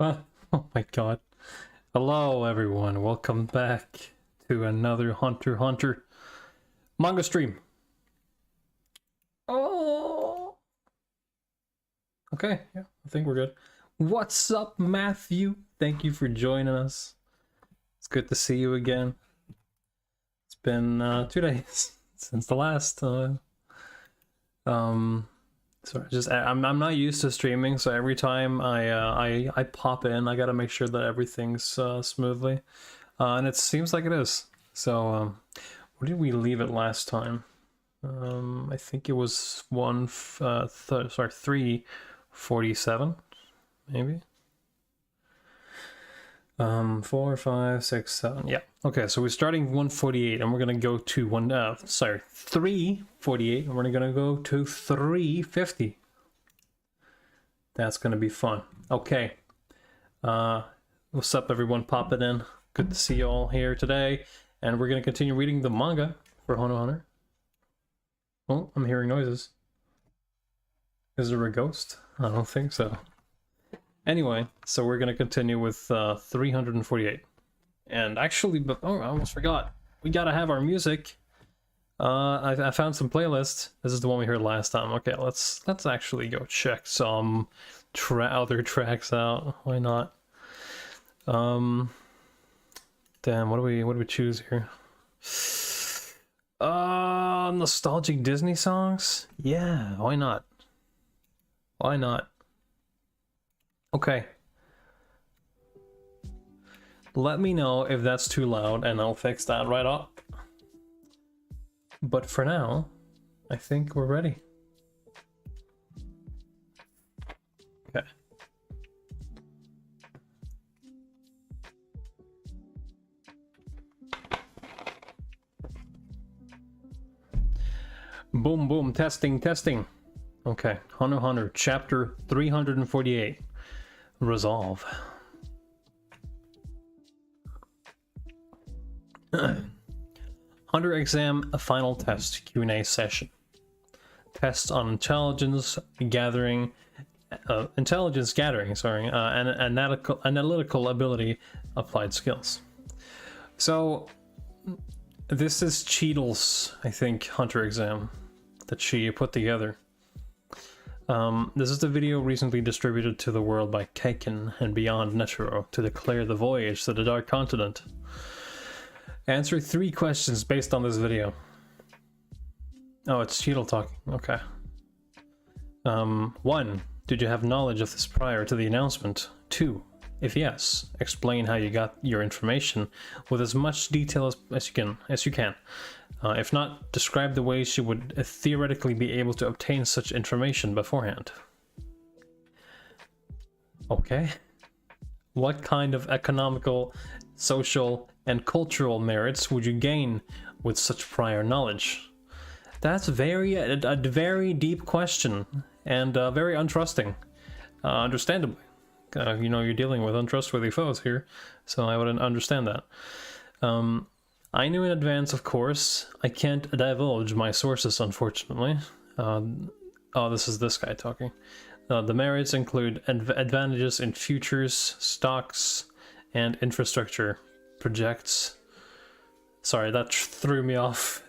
Oh my god. Hello everyone, welcome back to another Hunter x Hunter manga stream. Oh. Okay, yeah, I think we're good. What's up, Matthew? Thank you for joining us. It's good to see you again. It's been 2 days since the last sorry, I'm not used to streaming, so every time I pop in, I gotta make sure that everything's smoothly, and it seems like it is. So where did we leave it last time? I think it was 347, maybe. 4, 5, 6, 7. Yeah. Okay, so we're starting 148, and we're gonna go to 348, and we're gonna go to 350. That's gonna be fun. Okay. What's up, everyone? Pop it in. Good to see you all here today, and we're gonna continue reading the manga for Hunter x Hunter. Oh, I'm hearing noises. Is there a ghost? I don't think so. Anyway, so we're going to continue with 348. And actually, oh, I almost forgot. We got to have our music. I found some playlists. This is the one we heard last time. Okay, let's actually go check some other tracks out. Why not? Damn, what do we choose here? Nostalgic Disney songs? Yeah, why not? Why not? Okay. Let me know if that's too loud and I'll fix that right up. But for now, I think we're ready. Okay. Boom, boom, testing, testing. Okay, Hunter x Hunter, chapter 348. Resolve. Hunter exam, a final test, Q&A session. Tests on intelligence gathering, and analytical ability, applied skills. So, this is Cheadle's, I think, Hunter exam that she put together. This is the video recently distributed to the world by Kaiken and Beyond Netero to declare the voyage to the Dark Continent. Answer 3 questions based on this video. Oh, it's Cheadle talking. Okay. 1. Did you have knowledge of this prior to the announcement? 2. If yes, explain how you got your information with as much detail as you can. If not, describe the ways you would theoretically be able to obtain such information beforehand. Okay. What kind of economical, social, and cultural merits would you gain with such prior knowledge? That's a very deep question, and very untrusting, understandably. You know, you're dealing with untrustworthy foes here, so I wouldn't understand that. I knew in advance, of course. I can't divulge my sources, unfortunately. Oh, this is this guy talking. The merits include advantages in futures, stocks, and infrastructure projects. Sorry, that threw me off.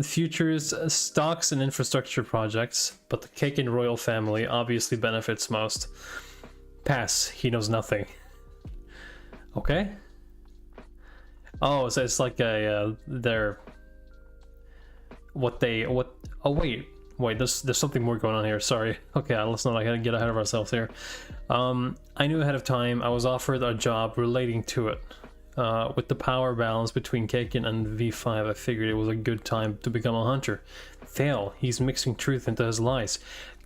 Futures, stocks, and infrastructure projects, but the Kaiken royal family obviously benefits most. Pass, he knows nothing. Okay. Oh, so it's like a oh wait, there's something more going on here, sorry. Okay, let's not get ahead of ourselves here. I knew ahead of time I was offered a job relating to it. With the power balance between Kaiken and V5, I figured it was a good time to become a hunter. Fail, he's mixing truth into his lies.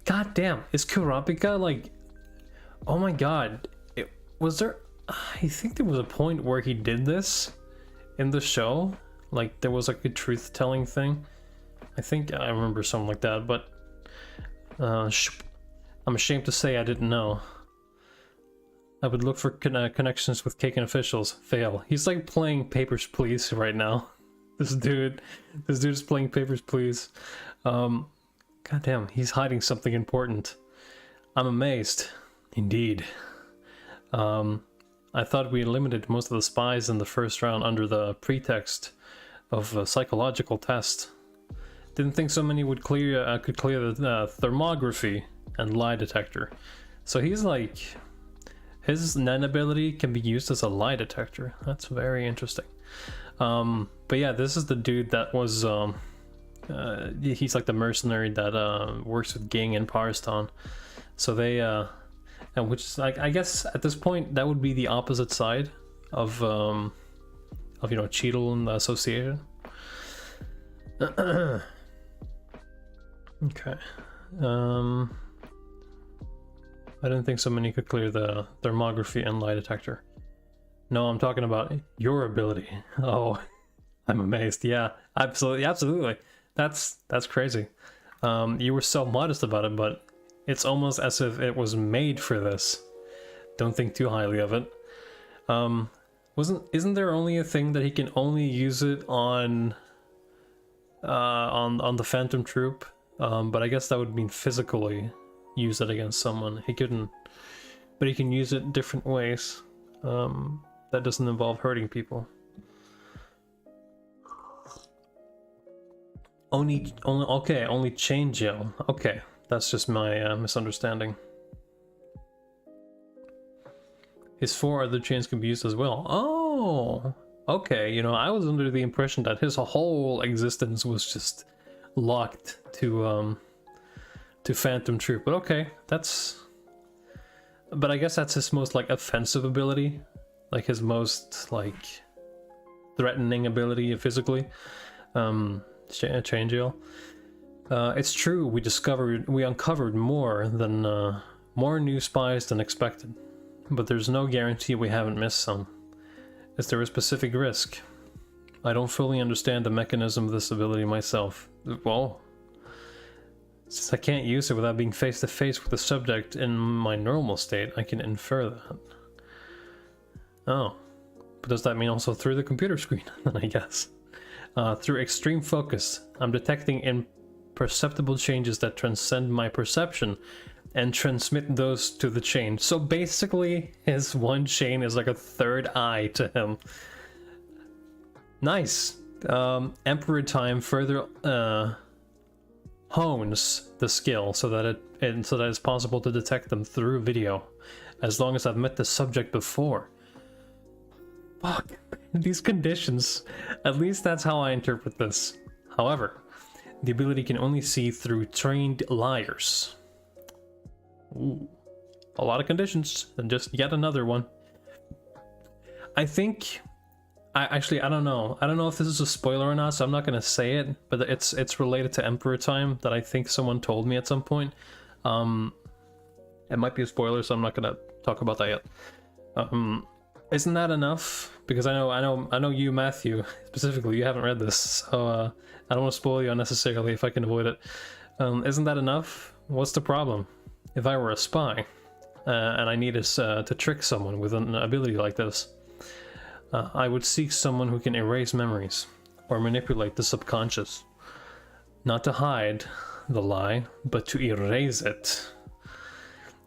God damn, is Kurapika like... Oh my god, I think there was a point where he did this in the show. Like, there was like a truth-telling thing. I think I remember something like that, but... I'm ashamed to say I didn't know. I would look for connections with Kaiken officials. Fail. He's like playing Papers, Please right now. This dude's playing Papers, Please. God damn, he's hiding something important. I'm amazed. Indeed. I thought we eliminated most of the spies in the first round under the pretext of a psychological test. Didn't think so many would could clear the thermography and lie detector. So he's like, his Nen ability can be used as a lie detector. That's very interesting. But yeah, this is the dude that was he's like the mercenary that works with Ging and Parston. So they and which is like, I guess at this point that would be the opposite side of you know, Cheadle and the association. Okay. I didn't think so many could clear the thermography and lie detector. No, I'm talking about your ability. Oh, I'm amazed. Yeah, absolutely. That's crazy. You were so modest about it, but it's almost as if it was made for this. Don't think too highly of it. Isn't there only a thing that he can only use it on the Phantom Troop? But I guess that would mean physically use it against someone. He couldn't, but he can use it different ways. That doesn't involve hurting people. Only chain gel. Okay, that's just my misunderstanding. His 4 other chains can be used as well. Oh, okay. You know, I was under the impression that his whole existence was just locked to Phantom Troop. But okay, but I guess that's his most like offensive ability, like his most like threatening ability physically. Chain gel. It's true. We uncovered more new spies than expected, but there's no guarantee we haven't missed some. Is there a specific risk? I don't fully understand the mechanism of this ability myself. Well, since I can't use it without being face to face with the subject in my normal state, I can infer that. Oh, but does that mean also through the computer screen? I guess. Through extreme focus, I'm detecting imperceptible changes that transcend my perception and transmit those to the chain. So basically, his one chain is like a third eye to him. Nice. Emperor Time further hones the skill so that it's possible to detect them through video, as long as I've met the subject before. Fuck, these conditions. At least that's how I interpret this. However, the ability can only see through trained liars. Ooh, a lot of conditions, and just yet another one. I think, I don't know. I don't know if this is a spoiler or not, so I'm not gonna say it. But it's related to Emperor Time that I think someone told me at some point. It might be a spoiler, so I'm not gonna talk about that yet. Isn't that enough? Because I know you, Matthew, specifically, you haven't read this, so I don't want to spoil you unnecessarily if I can avoid it. Isn't that enough? What's the problem? If I were a spy, and I needed to trick someone with an ability like this, I would seek someone who can erase memories, or manipulate the subconscious. Not to hide the lie, but to erase it.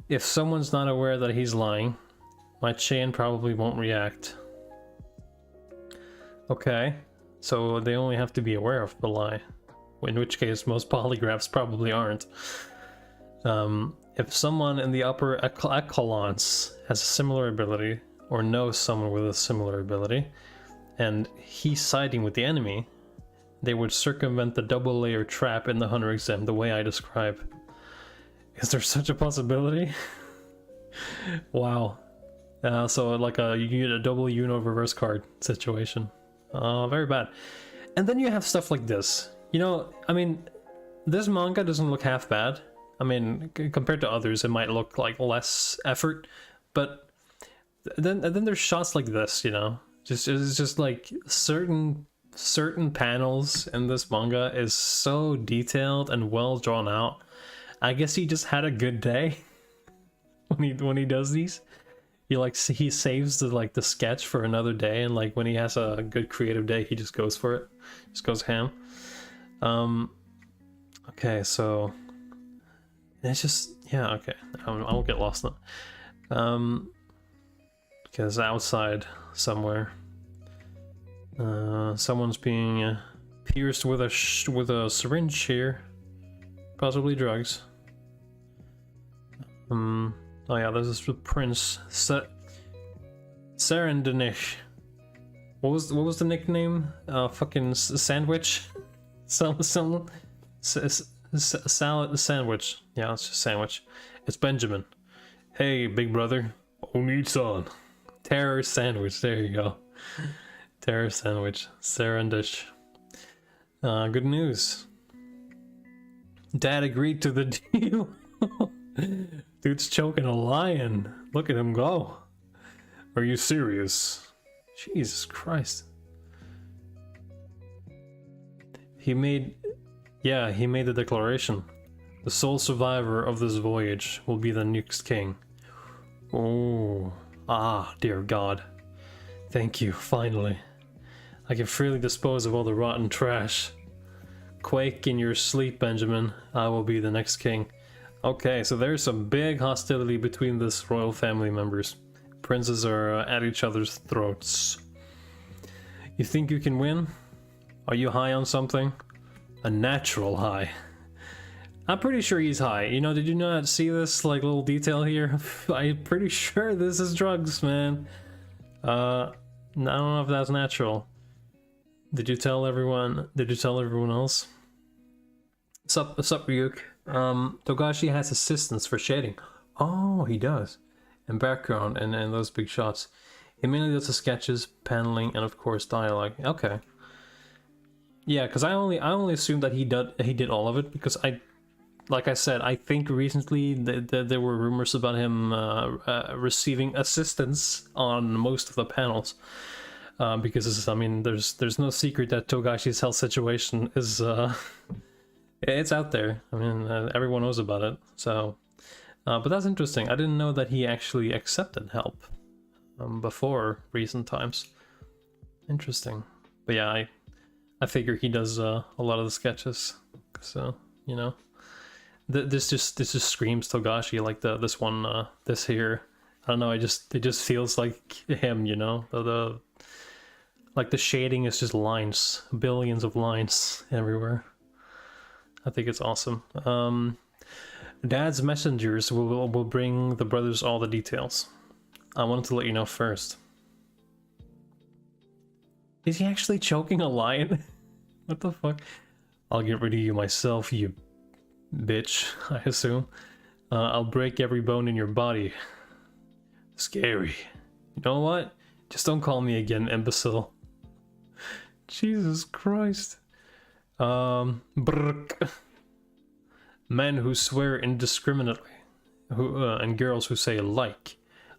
If someone's not aware that he's lying, my chain probably won't react. Okay, so they only have to be aware of the lie, in which case most polygraphs probably aren't. If someone in the upper echelons has a similar ability, or knows someone with a similar ability, and he's siding with the enemy, they would circumvent the double layer trap in the Hunter exam the way I describe. Is there such a possibility? Wow. So like a double Uno reverse card situation. Very bad. And then you have stuff like this. You know, I mean, this manga doesn't look half bad. I mean, compared to others, it might look like less effort, but then there's shots like this, you know, it's just like certain panels in this manga is so detailed and well drawn out. I guess he just had a good day when he does these. He saves the sketch for another day, and like when he has a good creative day, he just goes for it, just goes ham. Okay, so it's just, yeah, okay, I won't get lost now. because outside somewhere, someone's being pierced with a syringe here, possibly drugs. Oh yeah, this is the Prince Serendinish. What was the nickname? Fucking sandwich. Salad sandwich. Yeah, it's just sandwich. It's Benjamin. Hey, big brother. Oni-san. Terror sandwich. There you go. Terror sandwich. Serendish. Good news. Dad agreed to the deal. Dude's choking a lion. Look at him go. Are you serious? Jesus Christ. He made the declaration. The sole survivor of this voyage will be the next king. Oh, dear God. Thank you, finally. I can freely dispose of all the rotten trash. Quake in your sleep, Benjamin. I will be the next king. Okay, so there's some big hostility between this royal family members. Princes are at each other's throats. You think you can win? Are you high on something? A natural high. I'm pretty sure he's high. You know, did you not see this like little detail here? I'm pretty sure this is drugs, man. I don't know if that's natural. Did you tell everyone? Did you tell everyone else? What's up, Ryuk? Togashi has assistants for shading. Oh, he does. And background and those big shots. He mainly does the sketches, paneling, and of course dialogue. Okay. Yeah, because I only assumed that he did all of it because like I said, I think recently there were rumors about him receiving assistance on most of the panels. Because I mean, there's no secret that Togashi's health situation is it's out there. I mean, everyone knows about it. So, but that's interesting. I didn't know that he actually accepted help before recent times. Interesting. But yeah, I figure he does a lot of the sketches. So you know, this just screams Togashi. Like this one, this here. I don't know. It just feels like him. You know, like the shading is just lines, billions of lines everywhere. I think it's awesome. Dad's messengers will bring the brothers all the details. I wanted to let you know first. Is he actually choking a lion? What the fuck? I'll get rid of you myself, you bitch, I assume. I'll break every bone in your body. Scary. You know what? Just don't call me again, imbecile. Jesus Christ. Brrk. Men who swear indiscriminately, and girls who say like,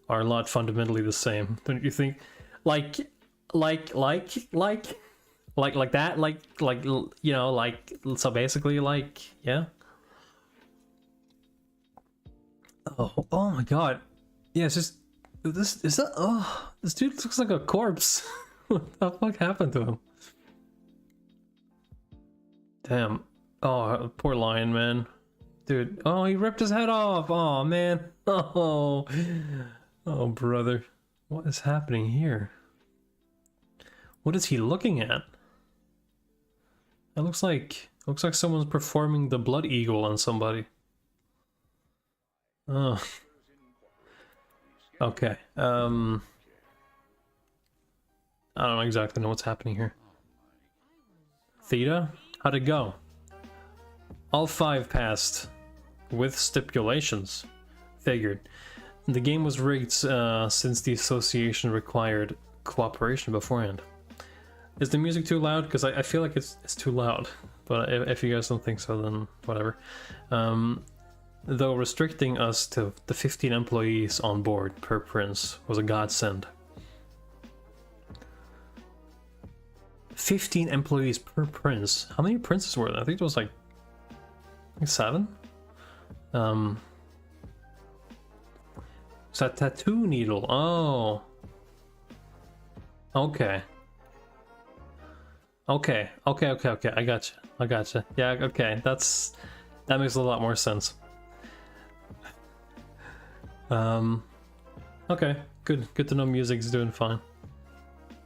are a lot fundamentally the same. Don't you think? Like that? Like, you know, like, so basically, like, yeah. Oh my God. Yeah, it's just, this dude looks like a corpse. What the fuck happened to him? Damn. Oh, poor lion, man. Dude. Oh, he ripped his head off. Oh, man. Oh, brother. What is happening here? What is he looking at? It looks like someone's performing the blood eagle on somebody. Oh. Okay. I don't exactly know what's happening here. Theta? How'd it go? All 5 passed. With stipulations. Figured. The game was rigged since the association required cooperation beforehand. Is the music too loud? Because I feel like it's too loud. But if you guys don't think so, then whatever. Though restricting us to the 15 employees on board per prince was a godsend. 15 employees per prince. How many princes were there? I think it was like 7? It's a tattoo needle. Oh. Okay. Okay. I gotcha. Yeah, okay. That makes a lot more sense. Okay, good to know music's doing fine.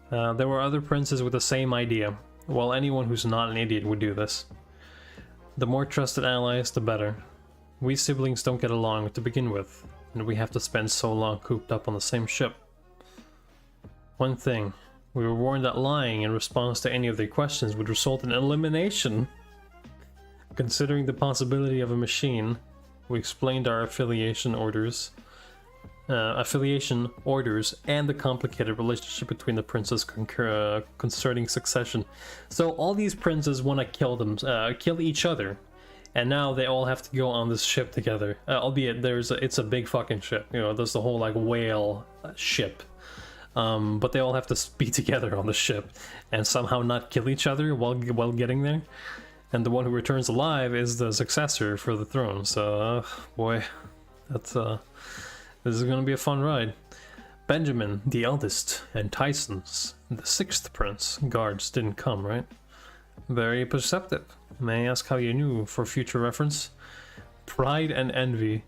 There were other princes with the same idea. Well, anyone who's not an idiot would do this. The more trusted allies, the better. We siblings don't get along to begin with, and we have to spend so long cooped up on the same ship. One thing, we were warned that lying in response to any of their questions would result in elimination. Considering the possibility of a machine, we explained our affiliation orders and the complicated relationship between the princes concerning succession. So all these princes want to kill each other, and now they all have to go on this ship together. Albeit it's a big fucking ship. You know, there's the whole like whale ship. But they all have to be together on the ship and somehow not kill each other while getting there. And the one who returns alive is the successor for the throne. So, boy, this is gonna be a fun ride. Benjamin, the eldest, and Tyson's, the 6th prince, guards didn't come, right? Very perceptive. May I ask how you knew for future reference? Pride and envy.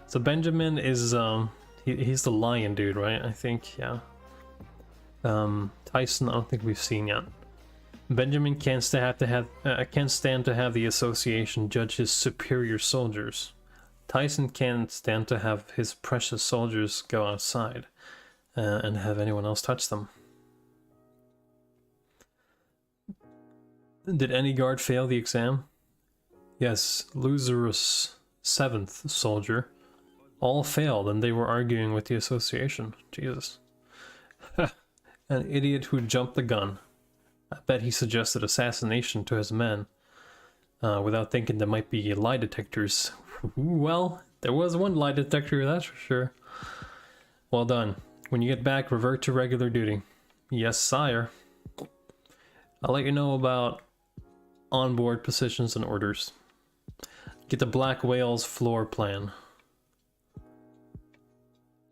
So Benjamin is, he's the lion dude, right? I think, yeah. Tyson, I don't think we've seen yet. Benjamin can't stand to have the association judge his superior soldiers. Tyson can't stand to have his precious soldiers go outside and have anyone else touch them. Did any guard fail the exam? Yes, Loserus, 7th soldier. All failed, and they were arguing with the association. Jesus. An idiot who jumped the gun. I bet he suggested assassination to his men without thinking there might be lie detectors. Well, there was one lie detector, that's for sure. Well done. When you get back, revert to regular duty. Yes, sire. I'll let you know about onboard positions and orders. Get the Black Whale's floor plan.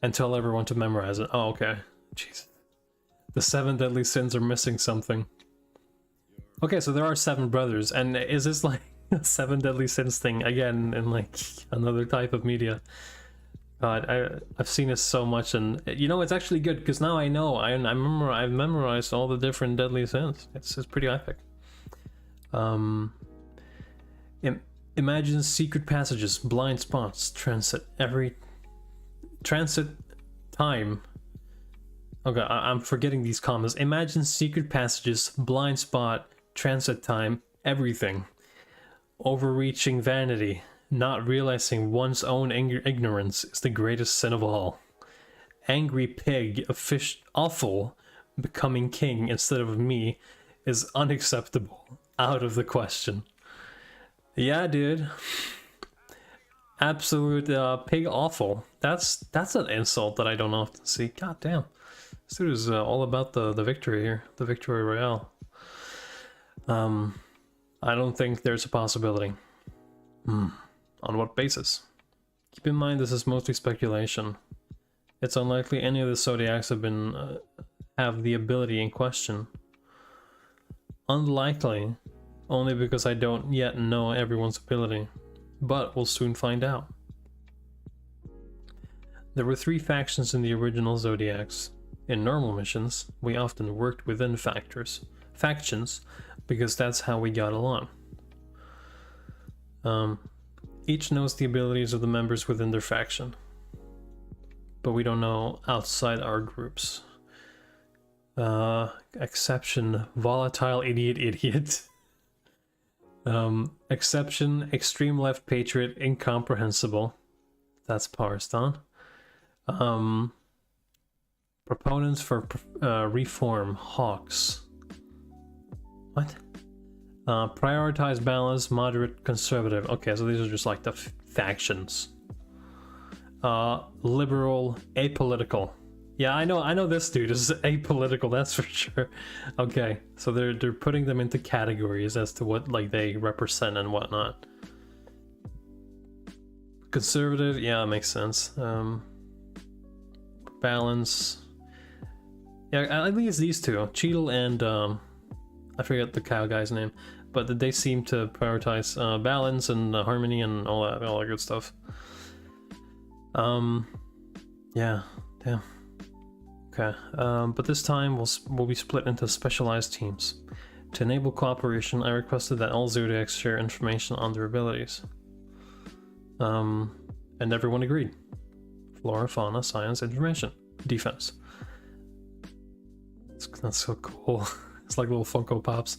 And tell everyone to memorize it. Oh, okay. Jeez. The 7 deadly sins are missing something. Okay, so there are 7 brothers, and is this like a 7 deadly sins thing again in like another type of media? God, I've seen this so much, and you know it's actually good because now I know. I've memorized all the different deadly sins. It's pretty epic. Imagine secret passages, blind spots, transit time. Okay, I'm forgetting these commas. Imagine secret passages, blind spot, transit time, everything. Overreaching vanity, not realizing one's own ignorance is the greatest sin of all. Angry pig, a fish awful, becoming king instead of me is unacceptable. Out of the question. Yeah, dude. Absolute pig awful. That's an insult that I don't often see. God damn. This dude is all about the victory here. The victory royale. I don't think there's a possibility. On what basis? Keep in mind this is mostly speculation. It's unlikely any of the zodiacs have the ability in question. Unlikely, only because I don't yet know everyone's ability. But we'll soon find out. There were 3 factions in the original zodiacs. In normal missions, we often worked within factions, because that's how we got along. Each knows the abilities of the members within their faction, but we don't know outside our groups. Exception, volatile idiot. Exception, extreme left patriot, incomprehensible. That's Parston. Proponents for reform, Hawks. What? Prioritize balance, moderate, conservative. Okay, so these are just like the factions. Liberal, apolitical. Yeah, I know this dude is apolitical, that's for sure. Okay, so they're putting them into categories as to what like they represent and whatnot. Conservative, yeah, makes sense. Balance. Yeah, at least these two, Cheadle and I forget the cow guy's name, but they seem to prioritize balance and harmony and all that good stuff. Yeah, Damn. Okay, but this time we'll be split into specialized teams. To enable cooperation, I requested that all Zodiacs share information on their abilities. And everyone agreed. Flora, fauna, science, information, defense. That's so cool. It's like little Funko Pops.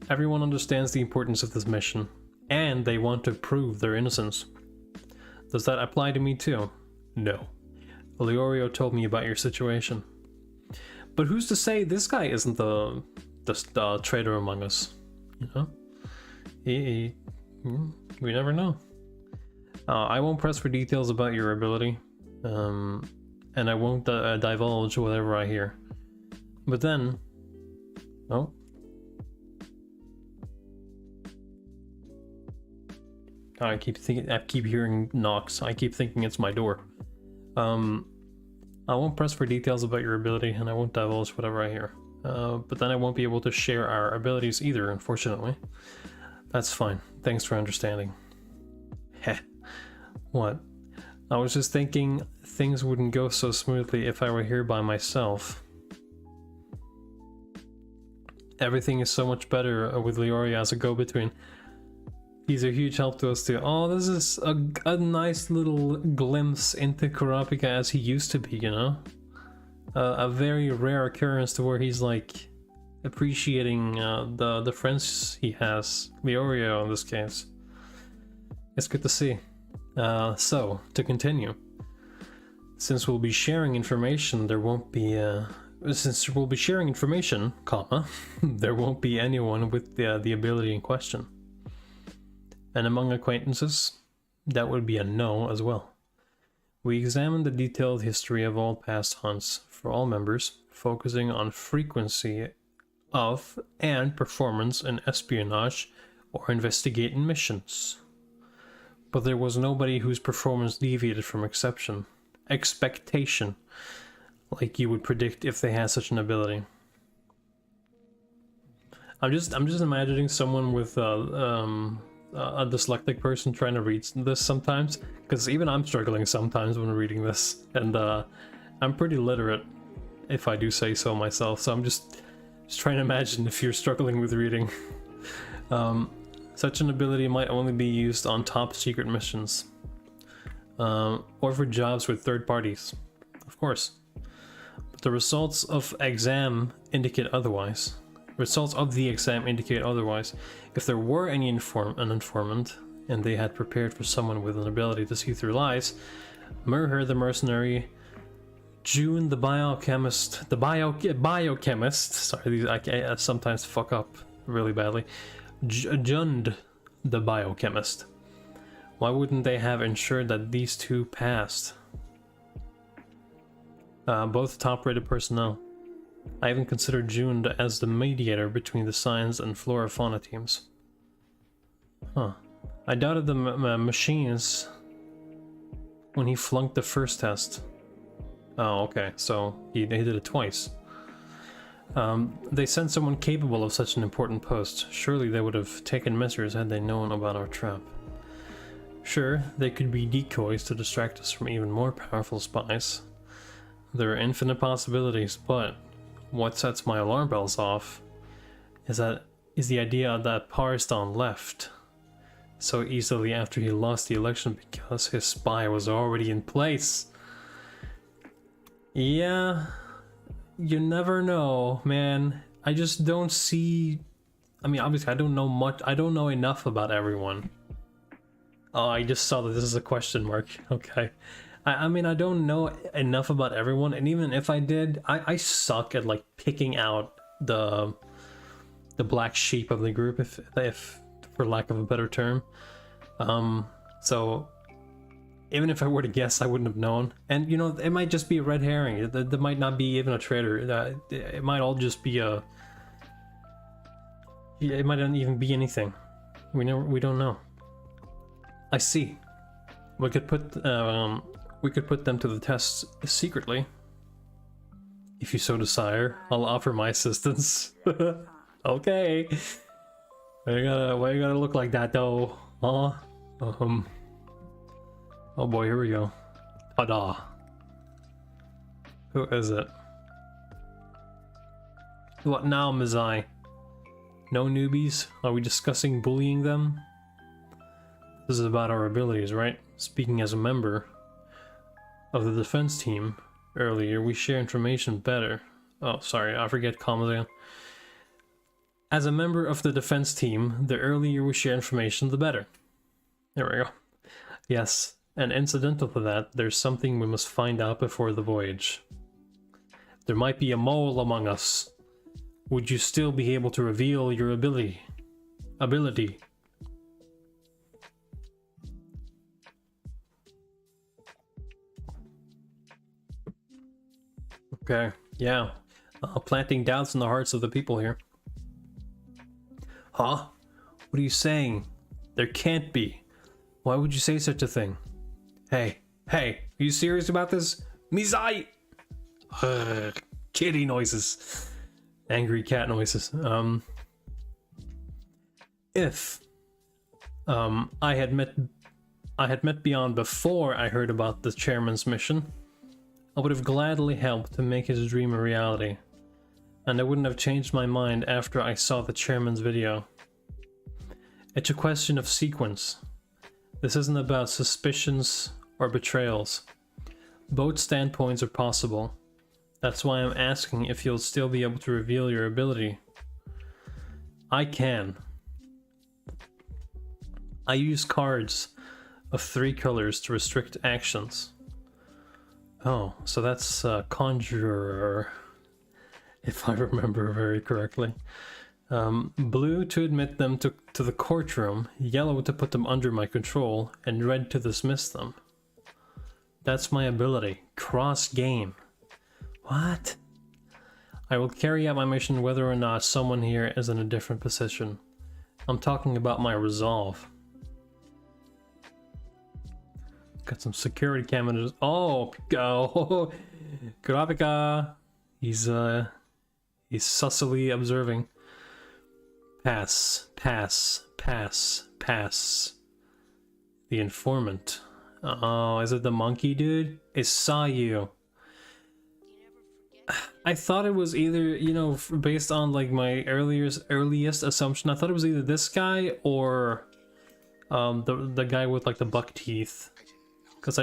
Everyone understands the importance of this mission, and they want to prove their innocence. Does that apply to me too? No. Leorio told me about your situation. But who's to say this guy isn't the traitor among us? You know? We never know. I won't press for details about your ability, and I won't divulge whatever I hear. But then... Oh. I keep hearing knocks. I keep thinking it's my door. I won't press for details about your ability, and I won't divulge whatever I hear. But then I won't be able to share our abilities either, unfortunately. That's fine. Thanks for understanding. Heh. What? I was just thinking things wouldn't go so smoothly if I were here by myself. Everything is so much better with Leoria as a go-between. He's a huge help to us too. Oh, this is a nice little glimpse into Kurapika as he used to be, you know? A very rare occurrence to where he's like appreciating the friends he has. Leorio in this case. It's good to see. So, to continue. Since we'll be sharing information, there won't be since we'll be sharing information, comma, there won't be anyone with the ability in question. And among acquaintances, that would be a no as well. We examined the detailed history of all past hunts for all members, focusing on frequency of and performance in espionage or investigating missions. But there was nobody whose performance deviated from expectation, like you would predict if they had such an ability. I'm just imagining someone with a dyslexic person trying to read this sometimes, because even I'm struggling sometimes when reading this, and I'm pretty literate, if I do say so myself, so I'm just trying to imagine if you're struggling with reading. Such an ability might only be used on top secret missions, or for jobs with third parties, of course. But the results of the exam indicate otherwise. If there were an informant, and they had prepared for someone with an ability to see through lies, Murher the mercenary, June the biochemist, sorry, I sometimes fuck up really badly, Jund the biochemist. Why wouldn't they have ensured that these two passed? Both top-rated personnel. I even considered June as the mediator between the science and flora fauna teams. Huh. I doubted the machines when he flunked the first test. Oh, okay, so he did it twice. They sent someone capable of such an important post. Surely they would have taken measures had they known about our trap. Sure, they could be decoys to distract us from even more powerful spies. There are infinite possibilities, but what sets my alarm bells off is the idea that Parston left so easily after he lost the election because his spy was already in place. Yeah, you never know, man. I just don't see... I mean, obviously I don't know much. I don't know enough about everyone. Oh, I just saw that this is a question mark. Okay. I mean, I don't know enough about everyone, and even if I did, I suck at like picking out the black sheep of the group, if for lack of a better term. So even if I were to guess, I wouldn't have known. And you know, it might just be a red herring. There might not be even a traitor. It might all just be a. It might not even be anything. We don't know. I see. We could put them to the test secretly. If you so desire, I'll offer my assistance. Okay. Why you gotta look like that though? Huh? Oh boy, here we go. Ta-da. Who is it? What now, Mizai? No newbies? Are we discussing bullying them? This is about our abilities, right? Speaking as a member of the defense team earlier, we share information better. Oh, sorry, I forget commas again. As a member of the defense team, the earlier we share information, the better. There we go. Yes, and incidental to that, there's something we must find out before the voyage. There might be a mole among us. Would you still be able to reveal your ability? Okay, yeah. Planting doubts in the hearts of the people here. Huh? What are you saying? There can't be. Why would you say such a thing? Hey, are you serious about this? Mizai! Kitty noises. Angry cat noises. If I had met Beyond before I heard about the chairman's mission, I would have gladly helped to make his dream a reality. And I wouldn't have changed my mind after I saw the chairman's video. It's a question of sequence. This isn't about suspicions or betrayals. Both standpoints are possible. That's why I'm asking if you'll still be able to reveal your ability. I can. I use cards of 3 colors to restrict actions. Oh, so that's Conjurer, if I remember very correctly. Blue to admit them to the courtroom, yellow to put them under my control, and red to dismiss them. That's my ability. Cross game. What? I will carry out my mission whether or not someone here is in a different position. I'm talking about my resolve. Got some security cameras. Oh, go. Kurapika. He's sussily observing. Pass. The informant. Oh, is it the monkey dude? It saw you. I thought it was either, you know, based on like my earliest assumption, I thought it was either this guy or the guy with like the buck teeth. Because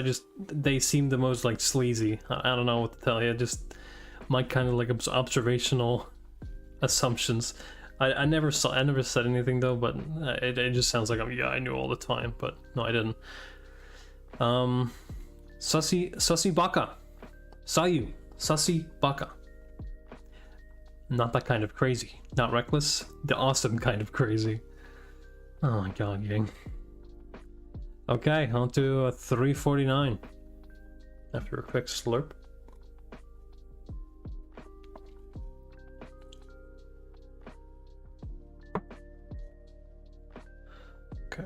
they seem the most like sleazy. I don't know what to tell you. Just my kind of like observational assumptions. I never said anything though, but it just sounds like yeah, I knew all the time, but no, I didn't. Sussy Baka. Sayu. Sussy Baka. Not that kind of crazy. Not reckless. The awesome kind of crazy. Oh my god, gang. Okay, on to 349. After a quick slurp. Okay.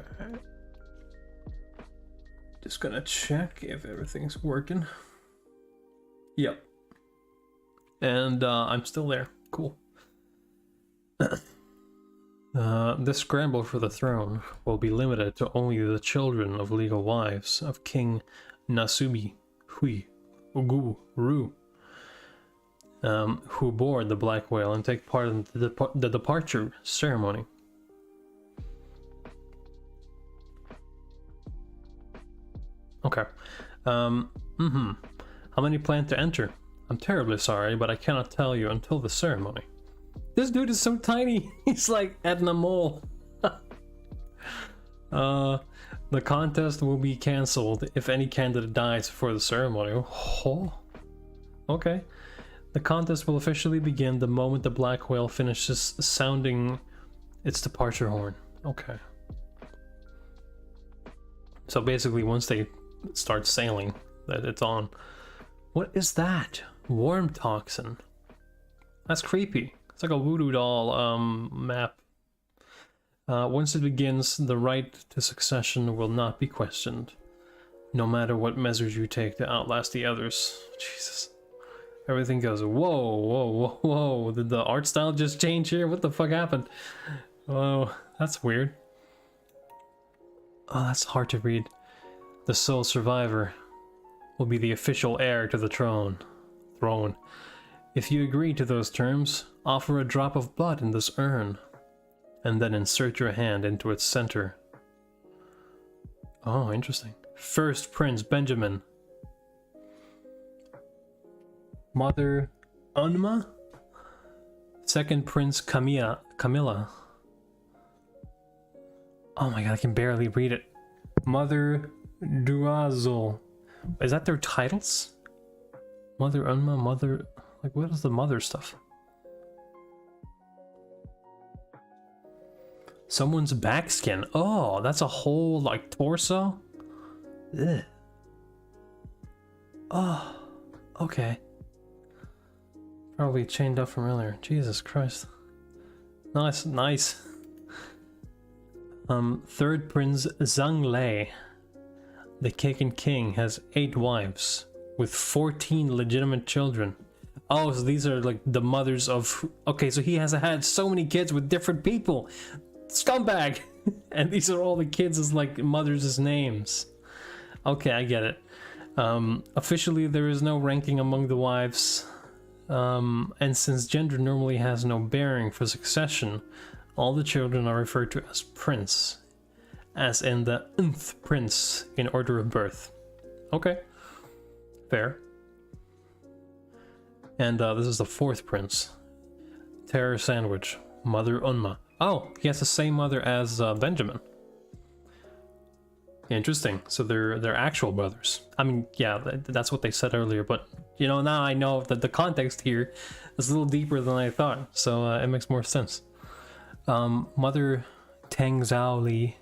Just gonna check if everything's working. Yep. And I'm still there. Cool. This scramble for the throne will be limited to only the children of legal wives of King Nasubi Hui Ugu Ru, who board the black whale and take part in the departure ceremony. Okay. How many plan to enter? I'm terribly sorry, but I cannot tell you until the ceremony. This dude is so tiny. He's like Edna Mole. The contest will be cancelled if any candidate dies before the ceremony. Oh. Okay. The contest will officially begin the moment the black whale finishes sounding its departure horn. Okay. So basically once they start sailing, that it's on. What is that? Worm toxin. That's creepy. It's like a voodoo doll map. Once it begins, the right to succession will not be questioned, no matter what measures you take to outlast the others. Jesus. Everything goes, whoa. Did the art style just change here? What the fuck happened? Oh, that's weird. Oh, that's hard to read. The sole survivor will be the official heir to the throne. throne. If you agree to those terms, offer a drop of blood in this urn, and then insert your hand into its center. Oh, interesting. First Prince Benjamin. Mother Unma. Second Prince Camilla. Oh my god, I can barely read it. Mother Duazul. Is that their titles? Mother Unma, Mother... Like, what is the mother stuff? Someone's back skin. Oh, that's a whole, like, torso? Ugh. Oh, okay. Probably chained up from earlier. Jesus Christ. Nice, nice. Third Prince Zhang Lei. The Kaken King has 8 wives, with 14 legitimate children. Oh, so these are like the mothers of... Okay, so he has had so many kids with different people. Scumbag! And these are all the kids as like mothers' names. Okay, I get it. Officially, there is no ranking among the wives. And since gender normally has no bearing for succession, all the children are referred to as prince. As in the nth prince in order of birth. Okay. Fair. And this is the 4th prince. Terror Sandwich. Mother Unma. Oh, he has the same mother as Benjamin. Interesting. So they're actual brothers. I mean, yeah, that's what they said earlier, but you know, now I know that the context here is a little deeper than I thought, so it makes more sense. Mother Tang Zhao Li,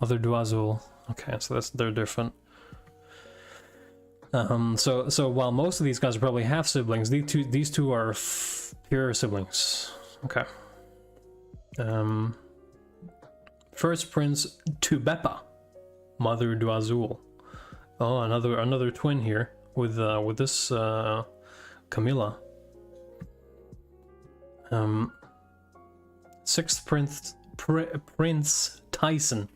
Mother Duazul. Okay, so they're different. So while most of these guys are probably half siblings, these two are pure siblings. Okay. First Prince Tubepa, Mother Duazul. Oh, another twin here with this Camilla. 6th Prince Tyson.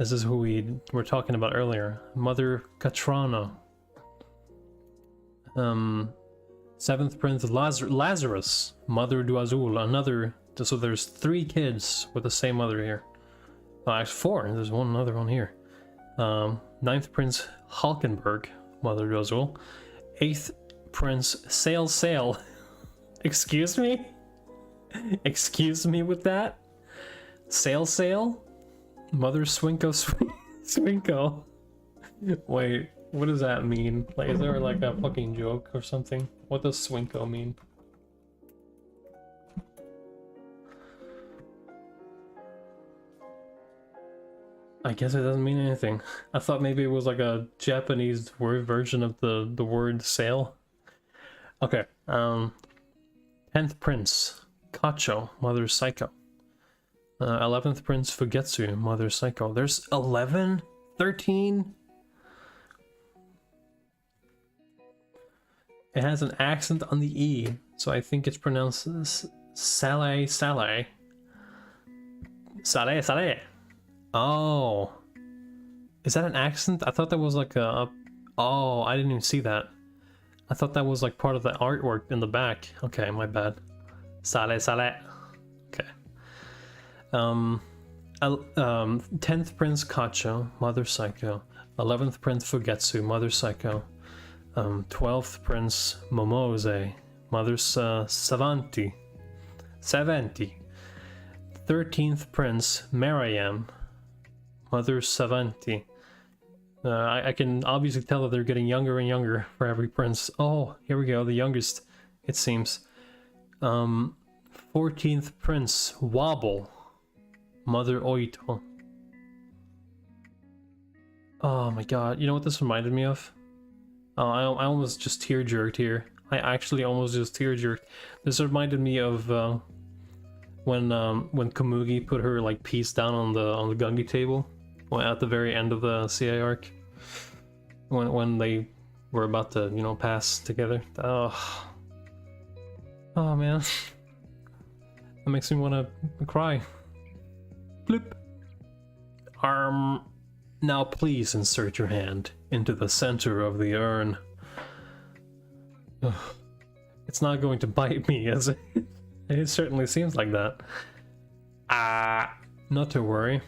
This is who we were talking about earlier. Mother Katrana. 7th Prince Lazarus, Mother Duazul, another. So there's 3 kids with the same mother here. Oh, actually 4. There's another one here. 9th Prince Halkenberg, Mother Duazul. 8th Prince Sail. Excuse me? Excuse me with that? Sail? Mother Swinko. Wait. What does that mean? Like, is there like a fucking joke or something? What does Swinko mean? I guess it doesn't mean anything. I thought maybe it was like a Japanese word version of the word sail. Okay. 10th Prince Kacho, Mother Psycho. 11th Prince Fugetsu, Mother Psycho. There's 11? 13? It has an accent on the E, so I think it's pronounced Saleh. Oh. Is that an accent? I thought that was like oh, I didn't even see that. I thought that was like part of the artwork in the back. Okay, my bad. Saleh. Okay. 10th Prince Kacho, Mother Psycho. 11th Prince Fugetsu, Mother Psycho. 12th Prince Momose, Mother Savanti. 13th Prince Mariam, Mother Savanti. I can obviously tell that they're getting younger and younger for every prince. Oh, here we go, the youngest, it seems. 14th Prince Wobble, Mother Oito. Oh my god, you know what this reminded me of? Oh, I almost just tear-jerked here. I actually almost just tear-jerked. This reminded me of when Komugi put her like piece down on the Gungi table at the very end of the CI arc. When they were about to, you know, pass together. Oh man. That makes me want to cry. Bloop. Now please insert your hand into the center of the urn. It's not going to bite me, is it? It certainly seems like that. Ah, not to worry.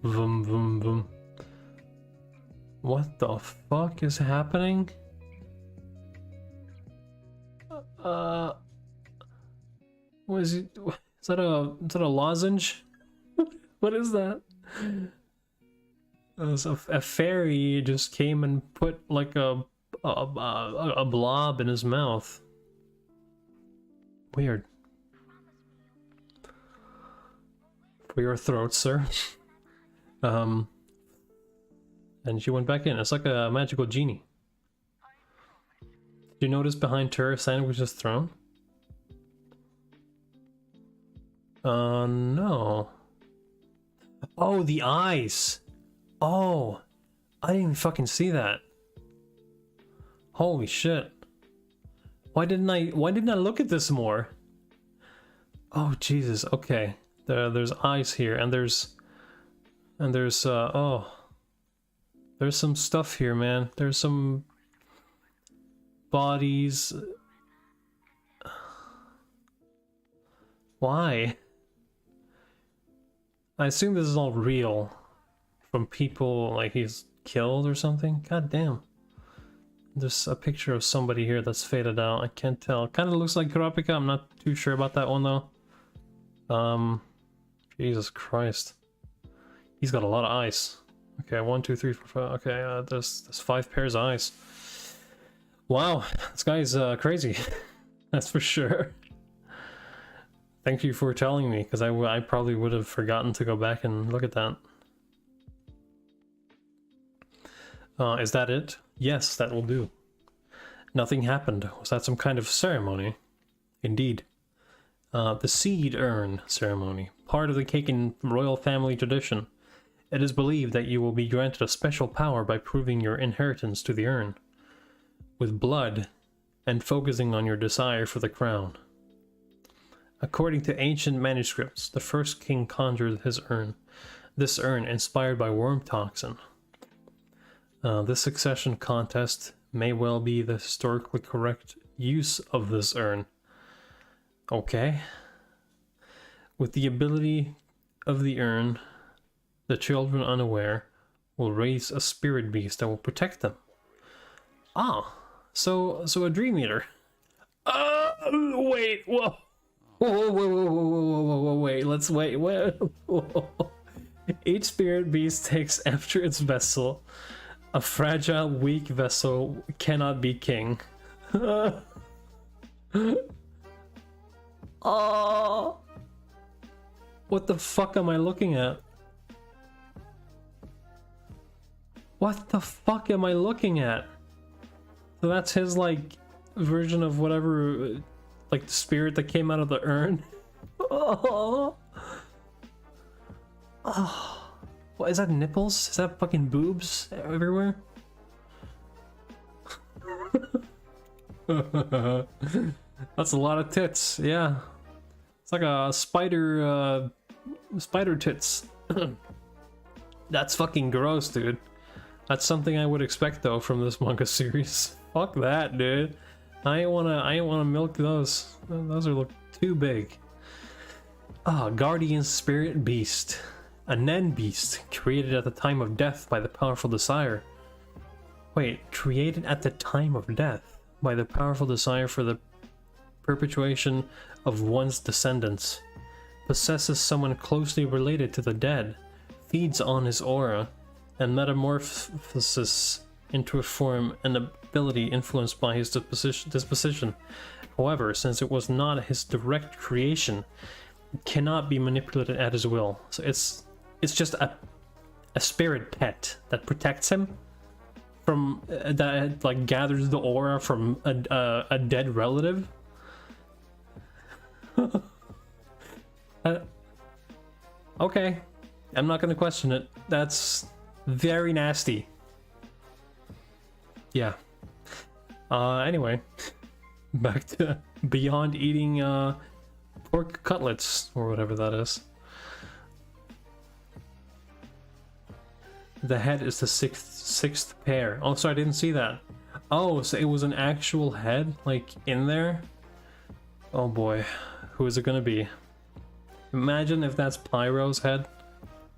Vroom, vroom, vroom. What the fuck is happening? What is it? Is that a lozenge? What is that? A fairy just came and put like a blob in his mouth. Weird. For your throat, sir. And she went back in. It's like a magical genie. Did you notice behind her a sandwich's throne? No. Oh, the eyes! Oh! I didn't even fucking see that. Holy shit. Why didn't I look at this more? Oh, Jesus, okay. There's eyes here, and there's oh. There's some stuff here, man. There's some bodies. Why? I assume this is all real. From people, like he's killed or something? God damn. There's a picture of somebody here that's faded out. I can't tell. Kind of looks like Kurapika. I'm not too sure about that one though. Jesus Christ. He's got a lot of eyes. Okay, 1, 2, 3, 4, 5. Okay, there's 5 pairs of eyes. Wow, this guy's crazy. That's for sure. Thank you for telling me, because I probably would have forgotten to go back and look at that. Is that it? Yes, that will do. Nothing happened. Was that some kind of ceremony? Indeed. The seed urn ceremony. Part of the Kaken royal family tradition. It is believed that you will be granted a special power by proving your inheritance to the urn. With blood, and focusing on your desire for the crown. According to ancient manuscripts, the first king conjured his urn. This urn inspired by worm toxin. This succession contest may well be the historically correct use of this urn. Okay. With the ability of the urn, the children unaware will raise a spirit beast that will protect them. Ah, so a dream eater. Wait, whoa. Whoa, wait, let's wait. Whoa. Each spirit beast takes after its vessel. A fragile, weak vessel cannot be king. Oh. What the fuck am I looking at? What the fuck am I looking at? So that's his, like, version of whatever, like, the spirit that came out of the urn? Oh. Oh. What, is that nipples? Is that fucking boobs everywhere? That's a lot of tits, yeah. It's like a spider, spider tits. That's fucking gross, dude. That's something I would expect though from this manga series. Fuck that, dude. I ain't wanna milk those. Those are look too big. Ah, Guardian Spirit Beast. A Nen beast created at the time of death by the powerful desire. Wait, created at the time of death by the powerful desire for the perpetuation of one's descendants. Possesses someone closely related to the dead. Feeds on his aura. And metamorphosis into a form and ability influenced by his disposition. However, since it was not his direct creation, it cannot be manipulated at his will. So it's just a spirit pet that protects him from that, like, gathers the aura from a dead relative. Okay, I'm not gonna question it. That's very nasty. Yeah. Anyway, back to beyond eating pork cutlets or whatever that is. The head is the sixth pair. Oh, sorry, I didn't see that. Oh, so it was an actual head, like, in there? Oh boy, who is it gonna be? Imagine if that's Pyro's head,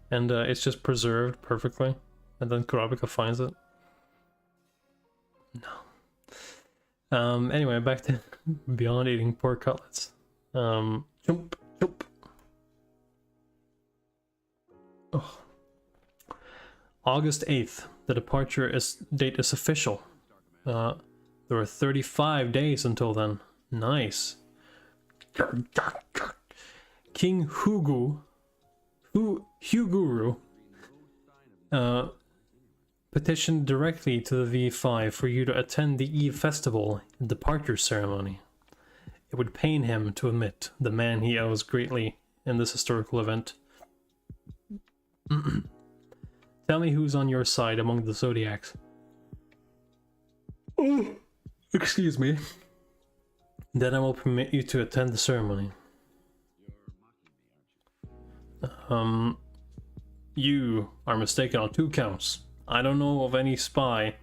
and it's just preserved perfectly, and then Kurapika finds it. No. Anyway, back to Beyond eating pork cutlets. Chomp, chomp. Oh. August 8th, the departure date is official. There are 35 days until then. Nice. King Huguru petitioned directly to the V5 for you to attend the Eve Festival and departure ceremony. It would pain him to omit the man he owes greatly in this historical event. Tell me who's on your side among the Zodiacs. Oh, excuse me. Then I will permit you to attend the ceremony. You are mistaken on 2 counts. I don't know of any spy,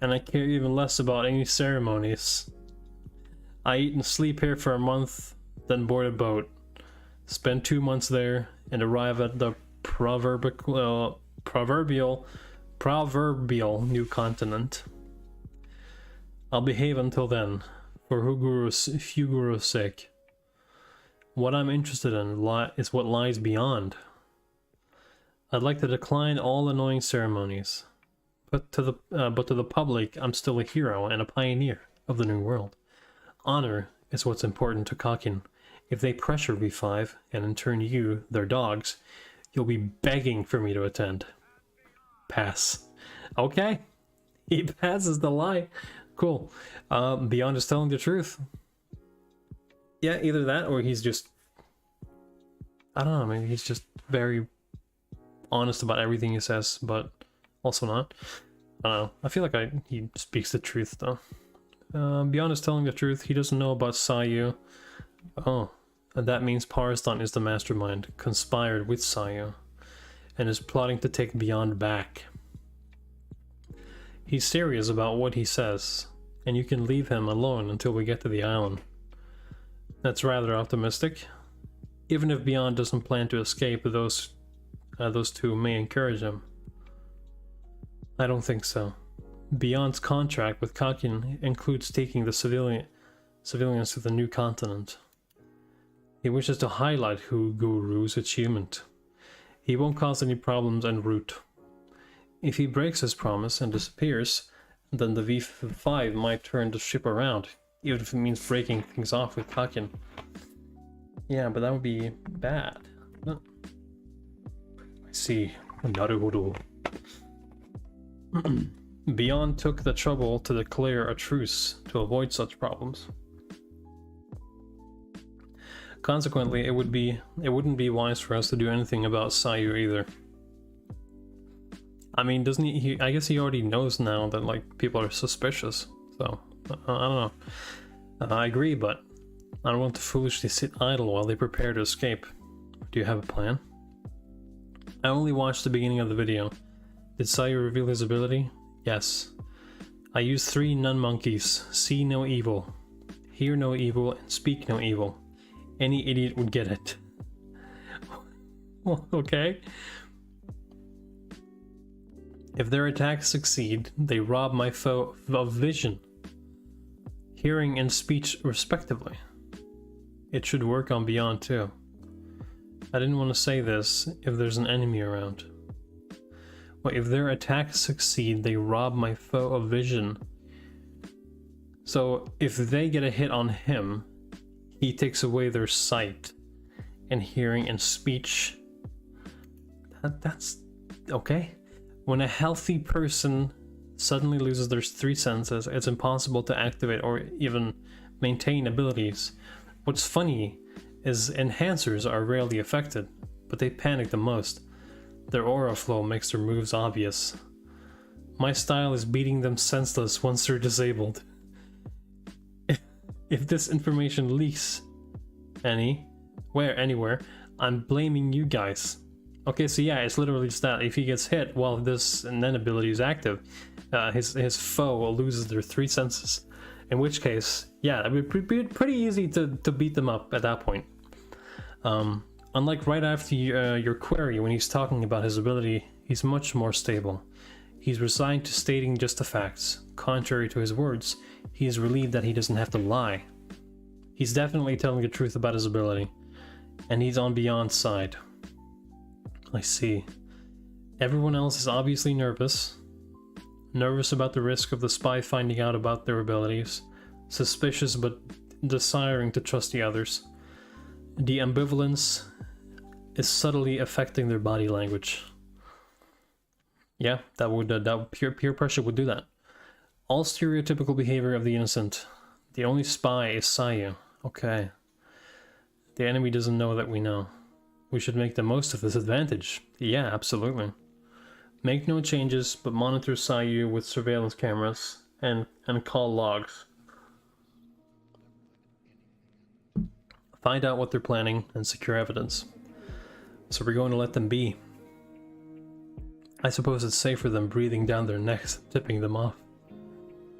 and I care even less about any ceremonies. I eat and sleep here for a month, then board a boat, spend 2 months there, and arrive at the proverbial new continent. I'll behave until then, for Huguru's sake. What I'm interested in is what lies beyond. I'd like to decline all annoying ceremonies, but to the public, I'm still a hero and a pioneer of the new world. Honor is what's important to Kakin. If they pressure V5, and in turn you, their dogs, you'll be begging for me to attend. Pass. Okay. He passes the lie. Cool. Beyond is telling the truth. Yeah, either that or he's just... I don't know, maybe he's just very honest about everything he says, but also not. I don't know. I feel like he speaks the truth, though. Beyond is telling the truth. He doesn't know about Sayu. Oh, and that means Parstan is the mastermind, conspired with Sayu, and is plotting to take Beyond back. He's serious about what he says, and you can leave him alone until we get to the island. That's rather optimistic. Even if Beyond doesn't plan to escape, those two may encourage him. I don't think so. Beyond's contract with Kakin includes taking the civilians to the new continent. He wishes to highlight Huguru's achievement. He won't cause any problems en route. If he breaks his promise and disappears, then the V5 might turn the ship around, even if it means breaking things off with Kakin. Yeah, but that would be bad. I see. Naruhodo. Beyond took the trouble to declare a truce to avoid such problems. Consequently, it wouldn't be wise for us to do anything about Sayu either. I mean, doesn't he? I guess he already knows now that like people are suspicious. So I don't know. I agree, but I don't want to foolishly sit idle while they prepare to escape. Do you have a plan? I only watched the beginning of the video. Did Sayu reveal his ability? Yes. I used 3 nun-monkeys. See no evil, hear no evil, and speak no evil. Any idiot would get it. Okay. If their attacks succeed, they rob my foe of vision, hearing, and speech respectively. It should work on Beyond too. I didn't want to say this if there's an enemy around. Well, if their attacks succeed, they rob my foe of vision. So if they get a hit on him, he takes away their sight and hearing and speech. That's okay. When a healthy person suddenly loses their 3 senses, it's impossible to activate or even maintain abilities. What's funny is enhancers are rarely affected, but they panic the most. Their aura flow makes their moves obvious. My style is beating them senseless once they're disabled. If this information leaks anywhere, I'm blaming you guys. Okay, so yeah, it's literally just that. If he gets hit while this and then ability is active, his foe loses their 3 senses. In which case, yeah, it would be pretty easy to beat them up at that point. Unlike right after your query, when he's talking about his ability, he's much more stable. He's resigned to stating just the facts. Contrary to his words, he is relieved that he doesn't have to lie. He's definitely telling the truth about his ability, and he's on Beyond's side. I see. Everyone else is obviously nervous. Nervous about the risk of the spy finding out about their abilities. Suspicious but desiring to trust the others. The ambivalence is subtly affecting their body language. Yeah, that peer pressure would do that. All stereotypical behavior of the innocent. The only spy is Sayu. Okay. The enemy doesn't know that we know. We should make the most of this advantage. Yeah, absolutely. Make no changes, but monitor Sayu with surveillance cameras and call logs. Find out what they're planning and secure evidence. So we're going to let them be. I suppose it's safer than breathing down their necks, tipping them off.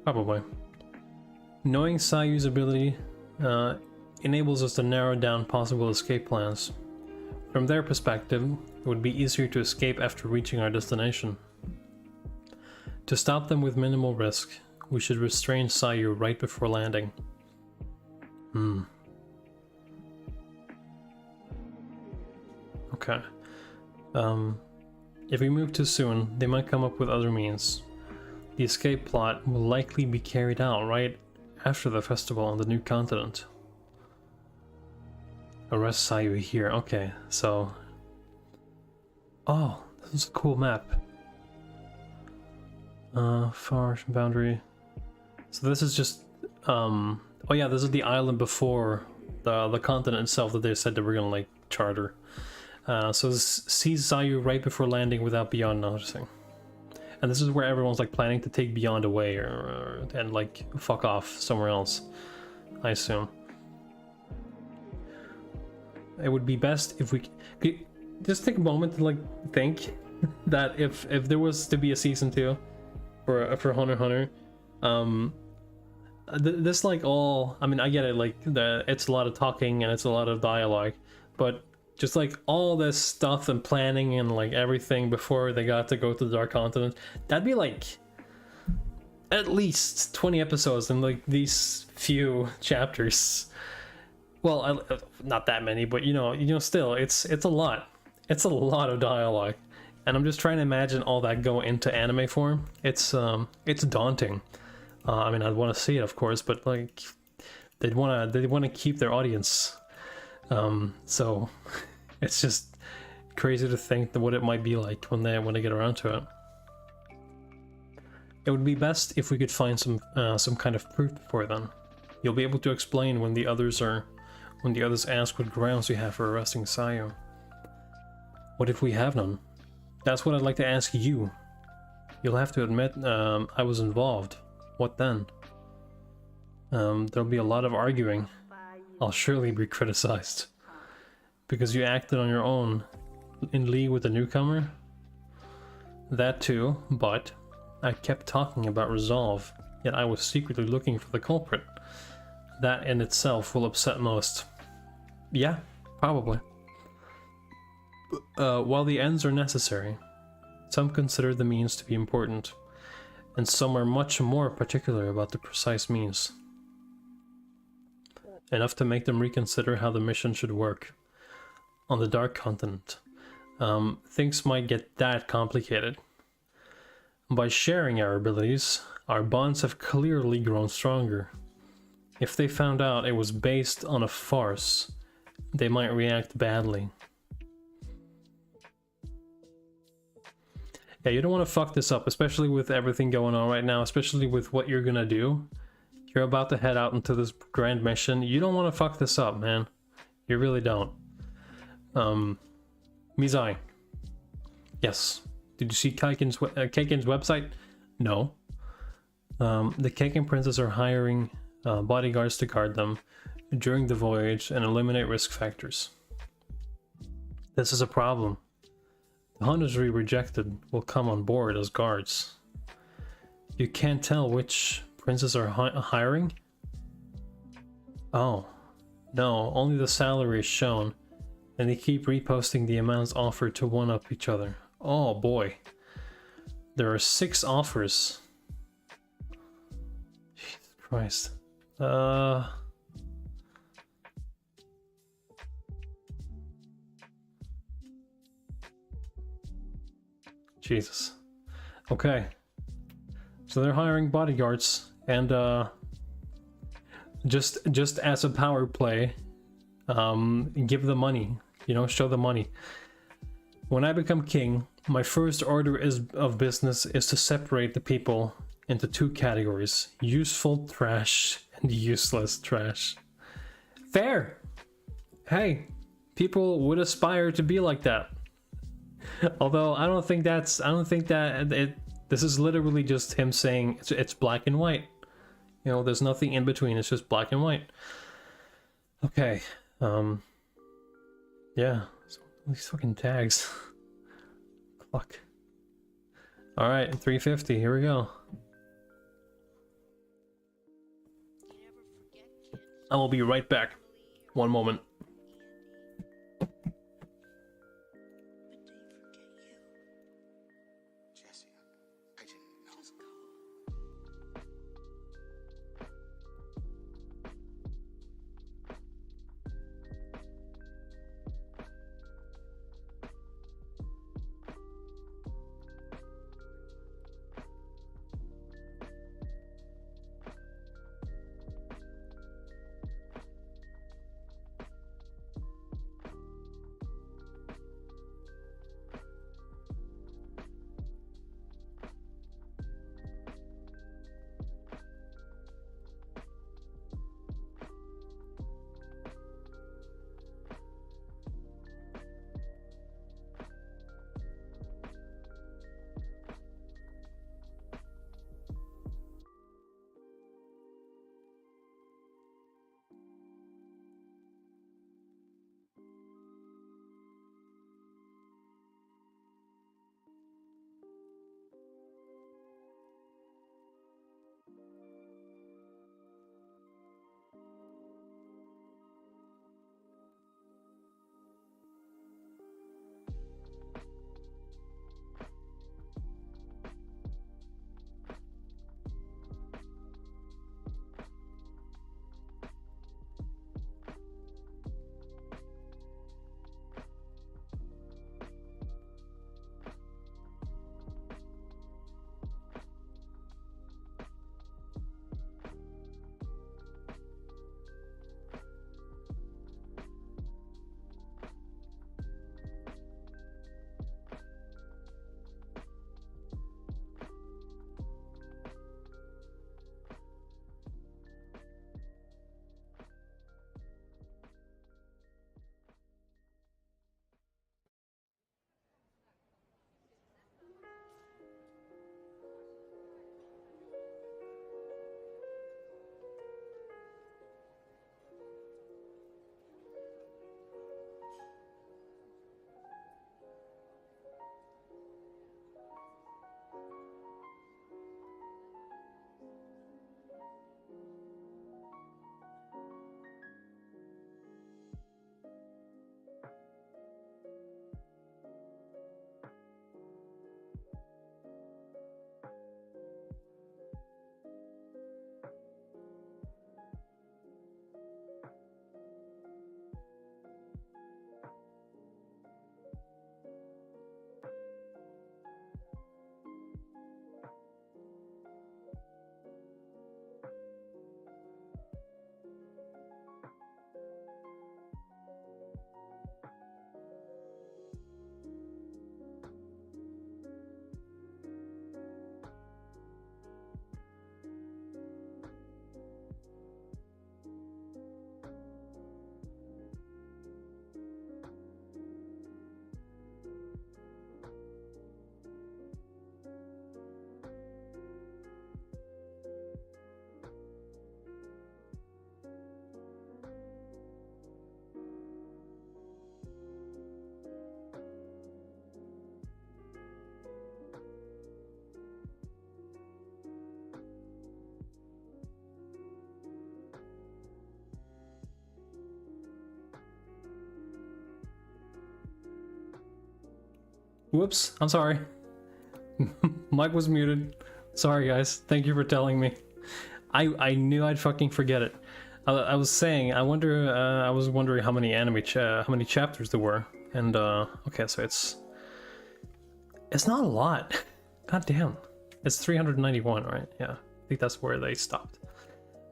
Probably. Knowing Sayu's ability enables us to narrow down possible escape plans. From their perspective, it would be easier to escape after reaching our destination. To stop them with minimal risk, we should restrain Sayu right before landing. Okay. If we move too soon, they might come up with other means. The escape plot will likely be carried out right after the festival on the new continent. Arrest Sayu here. Okay, so... Oh, this is a cool map. Far boundary. So this is just... Oh yeah, this is the island before the continent itself that they said they were gonna, like, charter. So this sees Sayu right before landing without Beyond noticing. And this is where everyone's, like, planning to take Beyond away and, like, fuck off somewhere else, I assume. It would be best if we could just take a moment to, like, think that if there was to be a season 2 for Hunter x Hunter, this, like, all, I mean, I get it, like, it's a lot of talking and it's a lot of dialogue, but just, like, all this stuff and planning and, like, everything before they got to go to the Dark Continent, that'd be, like, at least 20 episodes in, like, these few chapters. Well, not that many, but you know, still, it's a lot. It's a lot of dialogue, and I'm just trying to imagine all that go into anime form. It's daunting. I mean, I'd want to see it, of course, but, like, they want to keep their audience. So it's just crazy to think that what it might be like when they get around to it. It would be best if we could find some kind of proof before then. You'll be able to explain when the others ask what grounds you have for arresting Sayu. What if we have none? That's what I'd like to ask you. You'll have to admit I was involved. What then? There'll be a lot of arguing. I'll surely be criticized. Because you acted on your own, in league with the newcomer? That too, but I kept talking about resolve, yet I was secretly looking for the culprit. That in itself will upset most. Yeah, probably. While the ends are necessary, some consider the means to be important, and some are much more particular about the precise means. Enough to make them reconsider how the mission should work. On the Dark Continent, things might get that complicated. By sharing our abilities, our bonds have clearly grown stronger. If they found out it was based on a farce, they might react badly. Yeah, you don't want to fuck this up, especially with everything going on right now, especially with what you're gonna do. You're about to head out into this grand mission. You don't want to fuck this up, man. You really don't. Mizai. Yes. Did you see Kaiken's website? No. The Kaiken Princess are hiring bodyguards to guard them during the voyage and eliminate risk factors. This is a problem. The hunters we rejected will come on board as guards. You can't tell which princes are hiring? Oh. No, only the salary is shown, and they keep reposting the amounts offered to one-up each other. Oh boy. There are 6 offers. Jesus Christ. Jesus. Okay. So they're hiring bodyguards, and just as a power play, give the money, you know, show the money. When I become king, my first order of business is to separate the people into 2 categories: useful trash and useless trash. Fair. Hey, people would aspire to be like that. Although I don't think that this is literally just him saying it's black and white. You know, there's nothing in between, it's just black and white. Okay. Yeah. So, these fucking tags. Fuck. Alright, 350, here we go. I will be right back. One moment. Whoops, I'm sorry. Mic was muted. Sorry guys, thank you for telling me. I knew I'd fucking forget it. I was saying, I was wondering how many how many chapters there were. And okay, so it's not a lot. God damn. It's 391, right? Yeah. I think that's where they stopped.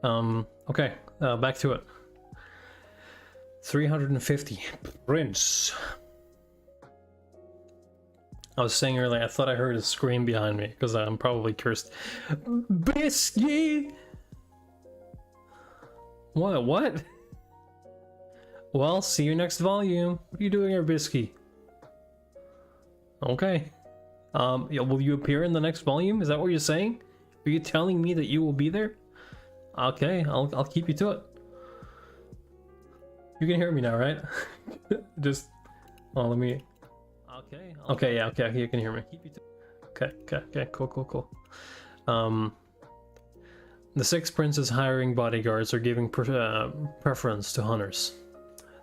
Okay, back to it. 350. Prince. I was saying earlier, I thought I heard a scream behind me, because I'm probably cursed. Biscuit! What? Well, see you next volume. What are you doing here, Biscuit? Okay. Yeah, will you appear in the next volume? Is that what you're saying? Are you telling me that you will be there? Okay, I'll keep you to it. You can hear me now, right? Just, oh, let me. Okay, yeah, okay, you can hear me. Okay, cool. The 6 princes hiring bodyguards are giving preference to hunters.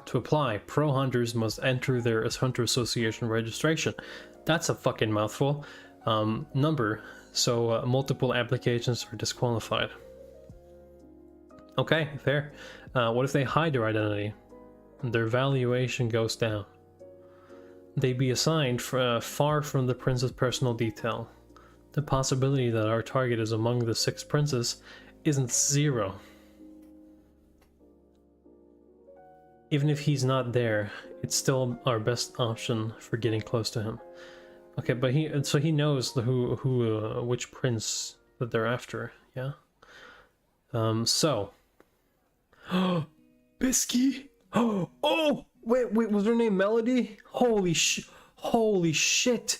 To apply, pro hunters must enter their Hunter Association registration. That's a fucking mouthful. Number, so multiple applications are disqualified. Okay, fair. What if they hide their identity? Their valuation goes down. They be assigned far from the prince's personal detail. The possibility that our target is among the 6 princes isn't 0. Even if he's not there, it's still our best option for getting close to him. Okay, but he knows which prince that they're after, yeah? So. Bisky! Oh! Wait, was her name Melody? Holy shit!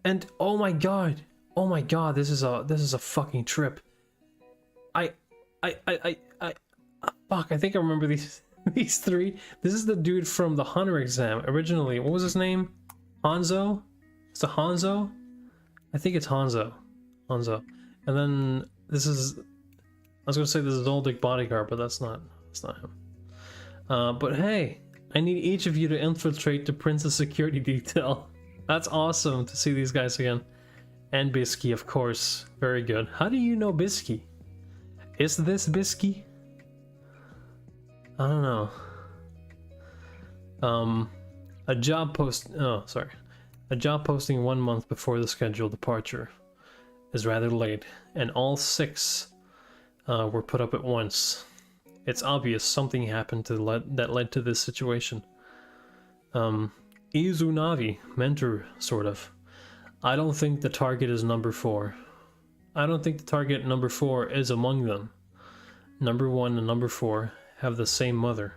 And oh my god, this is a fucking trip. Fuck, I think I remember these 3. This is the dude from the Hunter exam originally. What was his name? Hanzo? Is it Hanzo? I think it's Hanzo. And then this is, I was gonna say this is Old Dick Bodyguard, but that's not him. But hey, I need each of you to infiltrate the Prince's security detail. That's awesome to see these guys again. And Bisky, of course. Very good. How do you know Bisky? Is this Bisky? I don't know. A job posting 1 month before the scheduled departure is rather late, and all 6 were put up at once. It's obvious something happened that led to this situation. Izunavi, mentor, sort of. I don't think the target is number 4. I don't think the target number 4 is among them. Number 1 and number 4 have the same mother,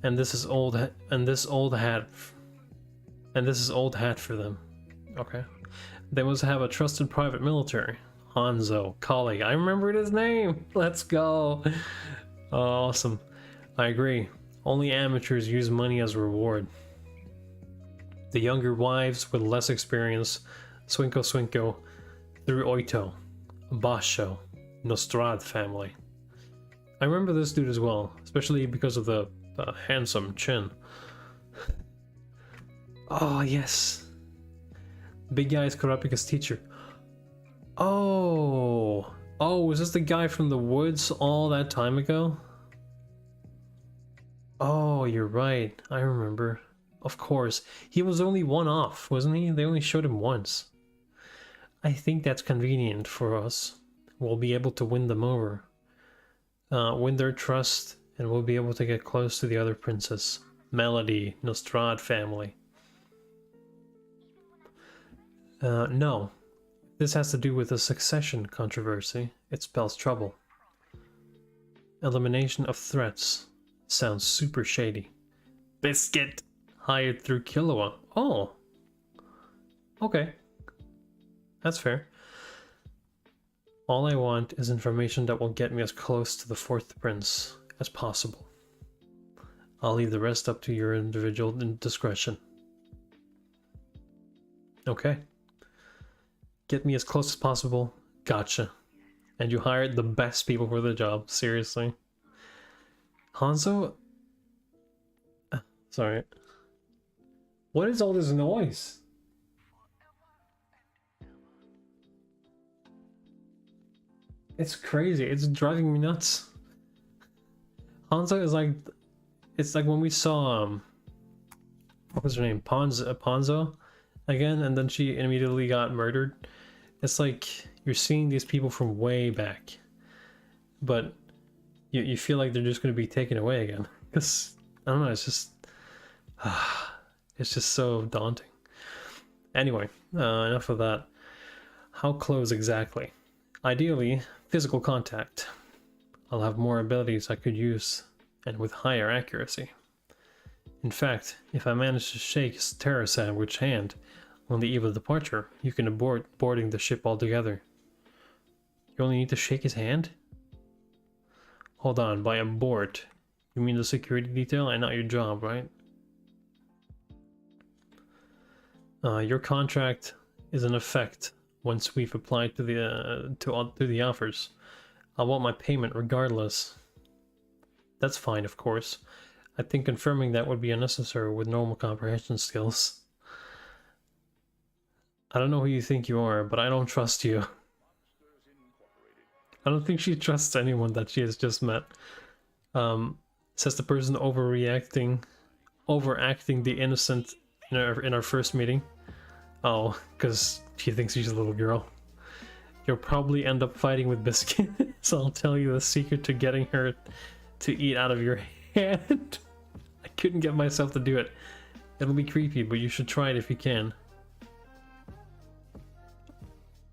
and this is old hat for them. Okay, they must have a trusted private military. Hanzo, colleague. I remembered his name. Let's go. Awesome. I agree. Only amateurs use money as a reward. The younger wives with less experience, Swinko through Oito, Basho, Nostrad family. I remember this dude as well, especially because of the handsome chin. Oh, yes. Big guy is Kurapika's teacher. Oh, was this the guy from the woods all that time ago? Oh, you're right. I remember. Of course. He was only 1 off, wasn't he? They only showed him once. I think that's convenient for us. We'll be able to win them over. Win their trust, and we'll be able to get close to the other princess. Melody, Nostrad family. No. This has to do with a succession controversy. It spells trouble. Elimination of threats. Sounds super shady. Biscuit! Hired through Killua. Oh! Okay. That's fair. All I want is information that will get me as close to the 4th prince as possible. I'll leave the rest up to your individual discretion. Okay. Get me as close as possible. Gotcha. And you hired the best people for the job. Seriously. Hanzo? Sorry. What is all this noise? It's crazy. It's driving me nuts. Hanzo is like, it's like when we saw what was her name, Ponzo again, and then she immediately got murdered. It's like you're seeing these people from way back, but you feel like they're just going to be taken away again. Because I don't know, it's just so daunting. Anyway, enough of that. How close exactly? Ideally, physical contact. I'll have more abilities I could use, and with higher accuracy. In fact, if I manage to shake his terror sandwich hand on the eve of departure, you can abort boarding the ship altogether. You only need to shake his hand? Hold on, by abort, you mean the security detail and not your job, right? Your contract is in effect once we've applied to the offers. I want my payment regardless. That's fine, of course. I think confirming that would be unnecessary with normal comprehension skills. I don't know who you think you are, but I don't trust you. I don't think she trusts anyone that she has just met. Says the person overacting the innocent in our first meeting. Oh, because she thinks she's a little girl. You'll probably end up fighting with Biscuit, so I'll tell you the secret to getting her to eat out of your hand. I couldn't get myself to do it. It'll be creepy, but you should try it if you can.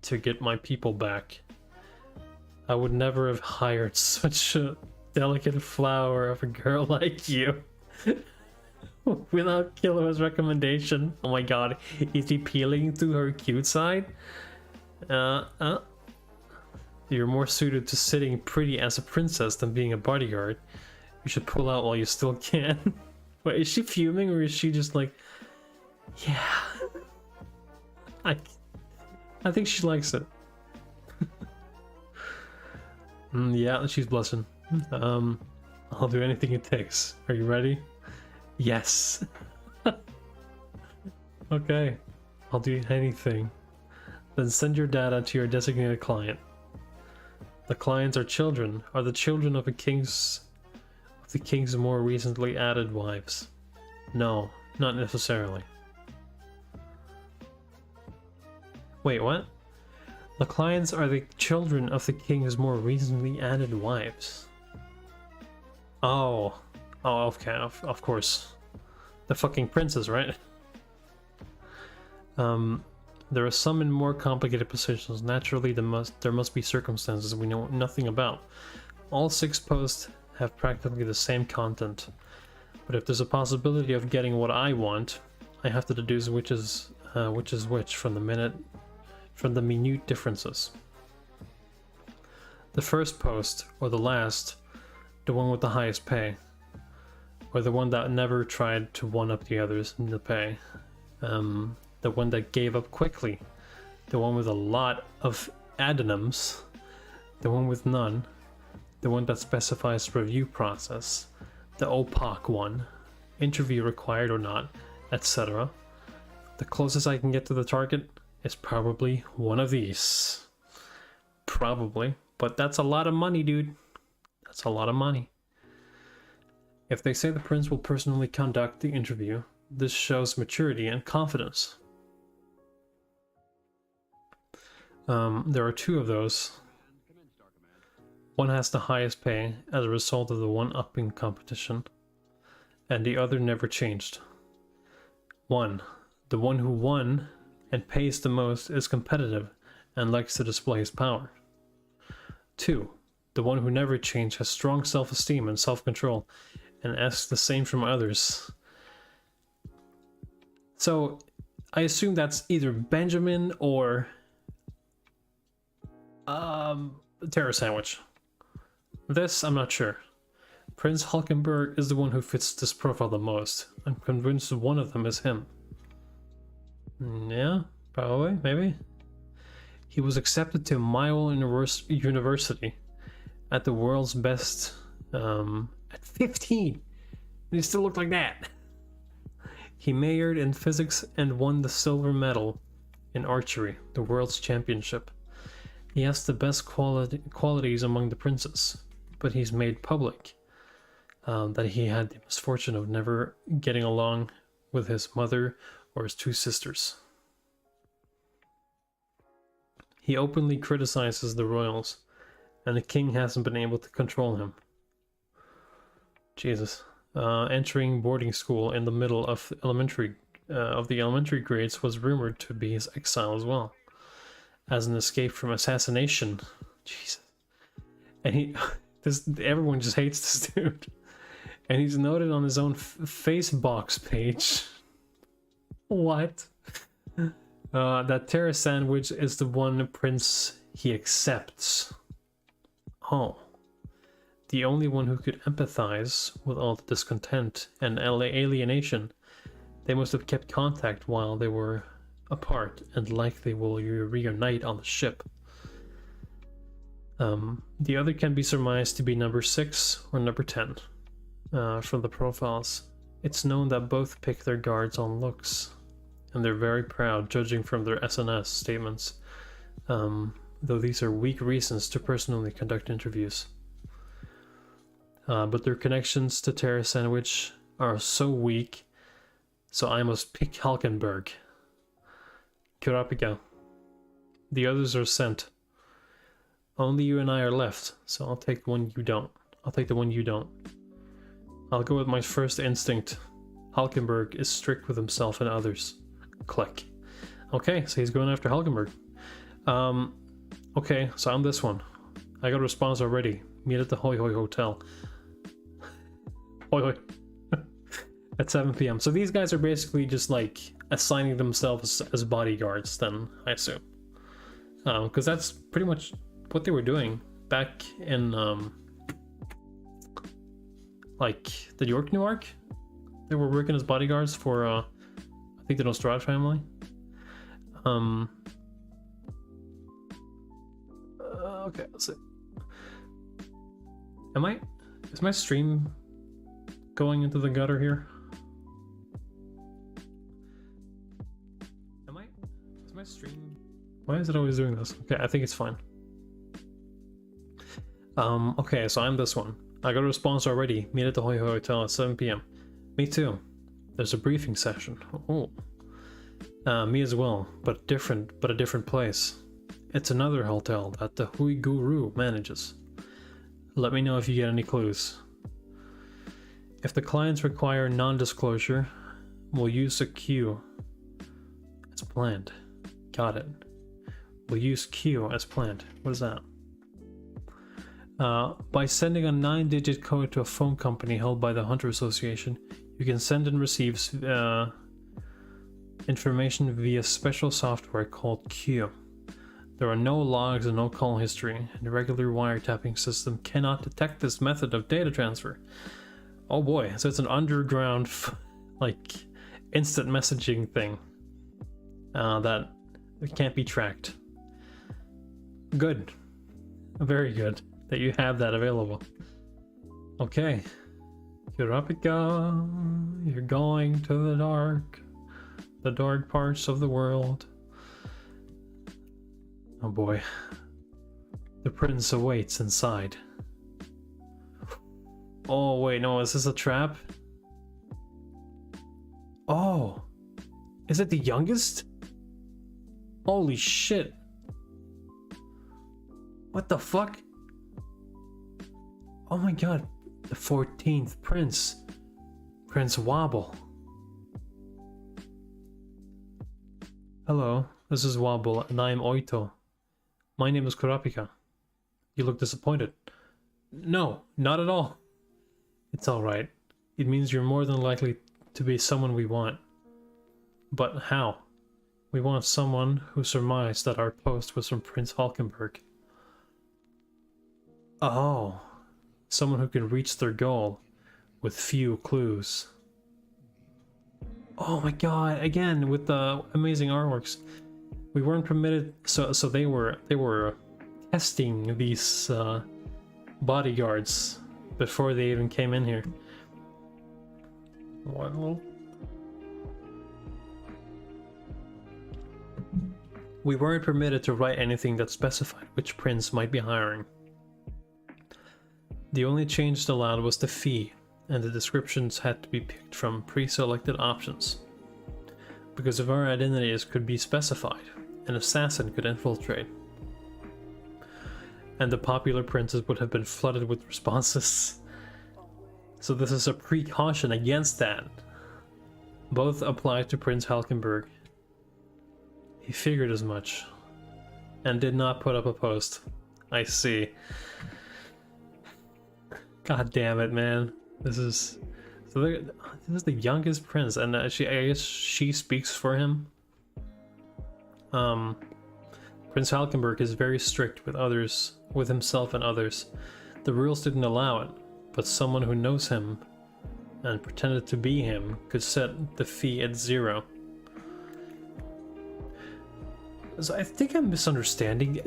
To get my people back. I would never have hired such a delicate flower of a girl like you. Without Kilo's recommendation. Oh my god, is he peeling to her cute side? You're more suited to sitting pretty as a princess than being a bodyguard. You should pull out while you still can. Wait, is she fuming or is she just like, yeah? I think she likes it. Yeah, she's blushing. I'll do anything it takes. Are you ready? Yes. Okay, I'll do anything. Then send your data to your designated client. The clients are the children of the king's more recently added wives. No, not necessarily. Wait, what? The clients are the children of the king's more recently added wives. Oh, okay, of course. The fucking princess, right? There are some in more complicated positions. Naturally, there must be circumstances we know nothing about. All 6 posts have practically the same content. But if there's a possibility of getting what I want, I have to deduce which is which from the minute differences. The first post, or the last, the one with the highest pay, or the one that never tried to one-up the others in the pay, the one that gave up quickly, the one with a lot of addendums, the one with none, the one that specifies review process, the opaque one, interview required or not, etc. The closest I can get to the target is probably one of these. Probably, but that's a lot of money, dude. That's a lot of money. If they say the prince will personally conduct the interview, this shows maturity and confidence. There are 2 of those. One has the highest pay as a result of the one-upping competition, and the other never changed. 1. The one who won and pays the most is competitive and likes to display his power. 2. The one who never changed has strong self-esteem and self-control and asks the same from others. So, I assume that's either Benjamin or Terror Sandwich. This, I'm not sure. Prince Hulkenberg is the one who fits this profile the most. I'm convinced one of them is him. Yeah, probably, maybe. He was accepted to Mile University at the world's best at 15. And he still looked like that. He majored in physics and won the silver medal in archery, the world's championship. He has the best qualities among the princes, but he's made public that he had the misfortune of never getting along with his mother or his two sisters. He openly criticizes the royals, and the king hasn't been able to control him. Jesus. Entering boarding school in the middle of the elementary grades was rumored to be his exile as well, as an escape from assassination. Jesus. And everyone just hates this dude. And he's noted on his own Facebox page. What? That Terra sandwich is the one prince he accepts. Oh. The only one who could empathize with all the discontent and alienation. They must have kept contact while they were apart, and likely will reunite on the ship. The other can be surmised to be number 6 or number 10 from the profiles. It's known that both pick their guards on looks, and they're very proud, judging from their SNS statements, though these are weak reasons to personally conduct interviews. But their connections to Terra Sandwich are so weak, so I must pick Halkenberg. Kurapika. The others are sent. Only you and I are left, so I'll take the one you don't. I'll take the one you don't. I'll go with my first instinct. Halkenberg is strict with himself and others. Click. Okay, so he's going after Halkenberg. Okay, so I'm this one. I got a response already. Meet at the Hoi Hoi Hotel. Hoi Hoi. At 7 p.m. So these guys are basically just like assigning themselves as bodyguards then, I assume. Because that's pretty much what they were doing back in like the York New Arc. They were working as bodyguards for I think the Nostrad family. Okay, let's see. Is my stream going into the gutter here? Is my stream, why is it always doing this? Okay, I think it's fine. Okay, so I'm this one. I got a response already. Meet at the Hoi Hoi Hotel at 7 p.m. Me too. There's a briefing session. Oh. Me as well, but a different place. It's another hotel that the Hui Guru manages. Let me know if you get any clues. If the clients require non-disclosure, we'll use a queue as planned. Got it. We'll use Q as planned. What is that? By sending a 9-digit code to a phone company held by the Hunter Association, you can send and receive information via special software called Q. There are no logs and no call history, and the regular wiretapping system cannot detect this method of data transfer. Oh boy, so it's an underground, like, instant messaging thing that can't be tracked. Good. Very good that you have that available. Okay. Kurapika, you're going to the dark parts of the world. Oh boy. The prince awaits inside. Oh wait, no, is this a trap? Oh. Is it the youngest? Holy shit. What the fuck? Oh my god. The 14th prince. Prince Wobble. Hello, this is Wobble and I am Oito. My name is Kurapika. You look disappointed. No, not at all. It's alright. It means you're more than likely to be someone we want. But how? We want someone who surmised that our post was from Prince Halkenberg. Oh. Someone who can reach their goal with few clues. Oh my god, again with the amazing artworks. We weren't permitted, so they were testing these bodyguards before they even came in here. Well, We weren't permitted to write anything that specified which prince might be hiring. The only change allowed was the fee, and the descriptions had to be picked from pre-selected options. Because if our identities could be specified, an assassin could infiltrate. And the popular princes would have been flooded with responses. So this is a precaution against that. Both apply to Prince Halkenberg. He figured as much, and did not put up a post. I see. God damn it, man. This is this is the youngest prince, and I guess she speaks for him. Prince Halkenberg is very strict with others, with himself and others. The rules didn't allow it, but someone who knows him and pretended to be him could set the fee at 0. So I think I'm misunderstanding.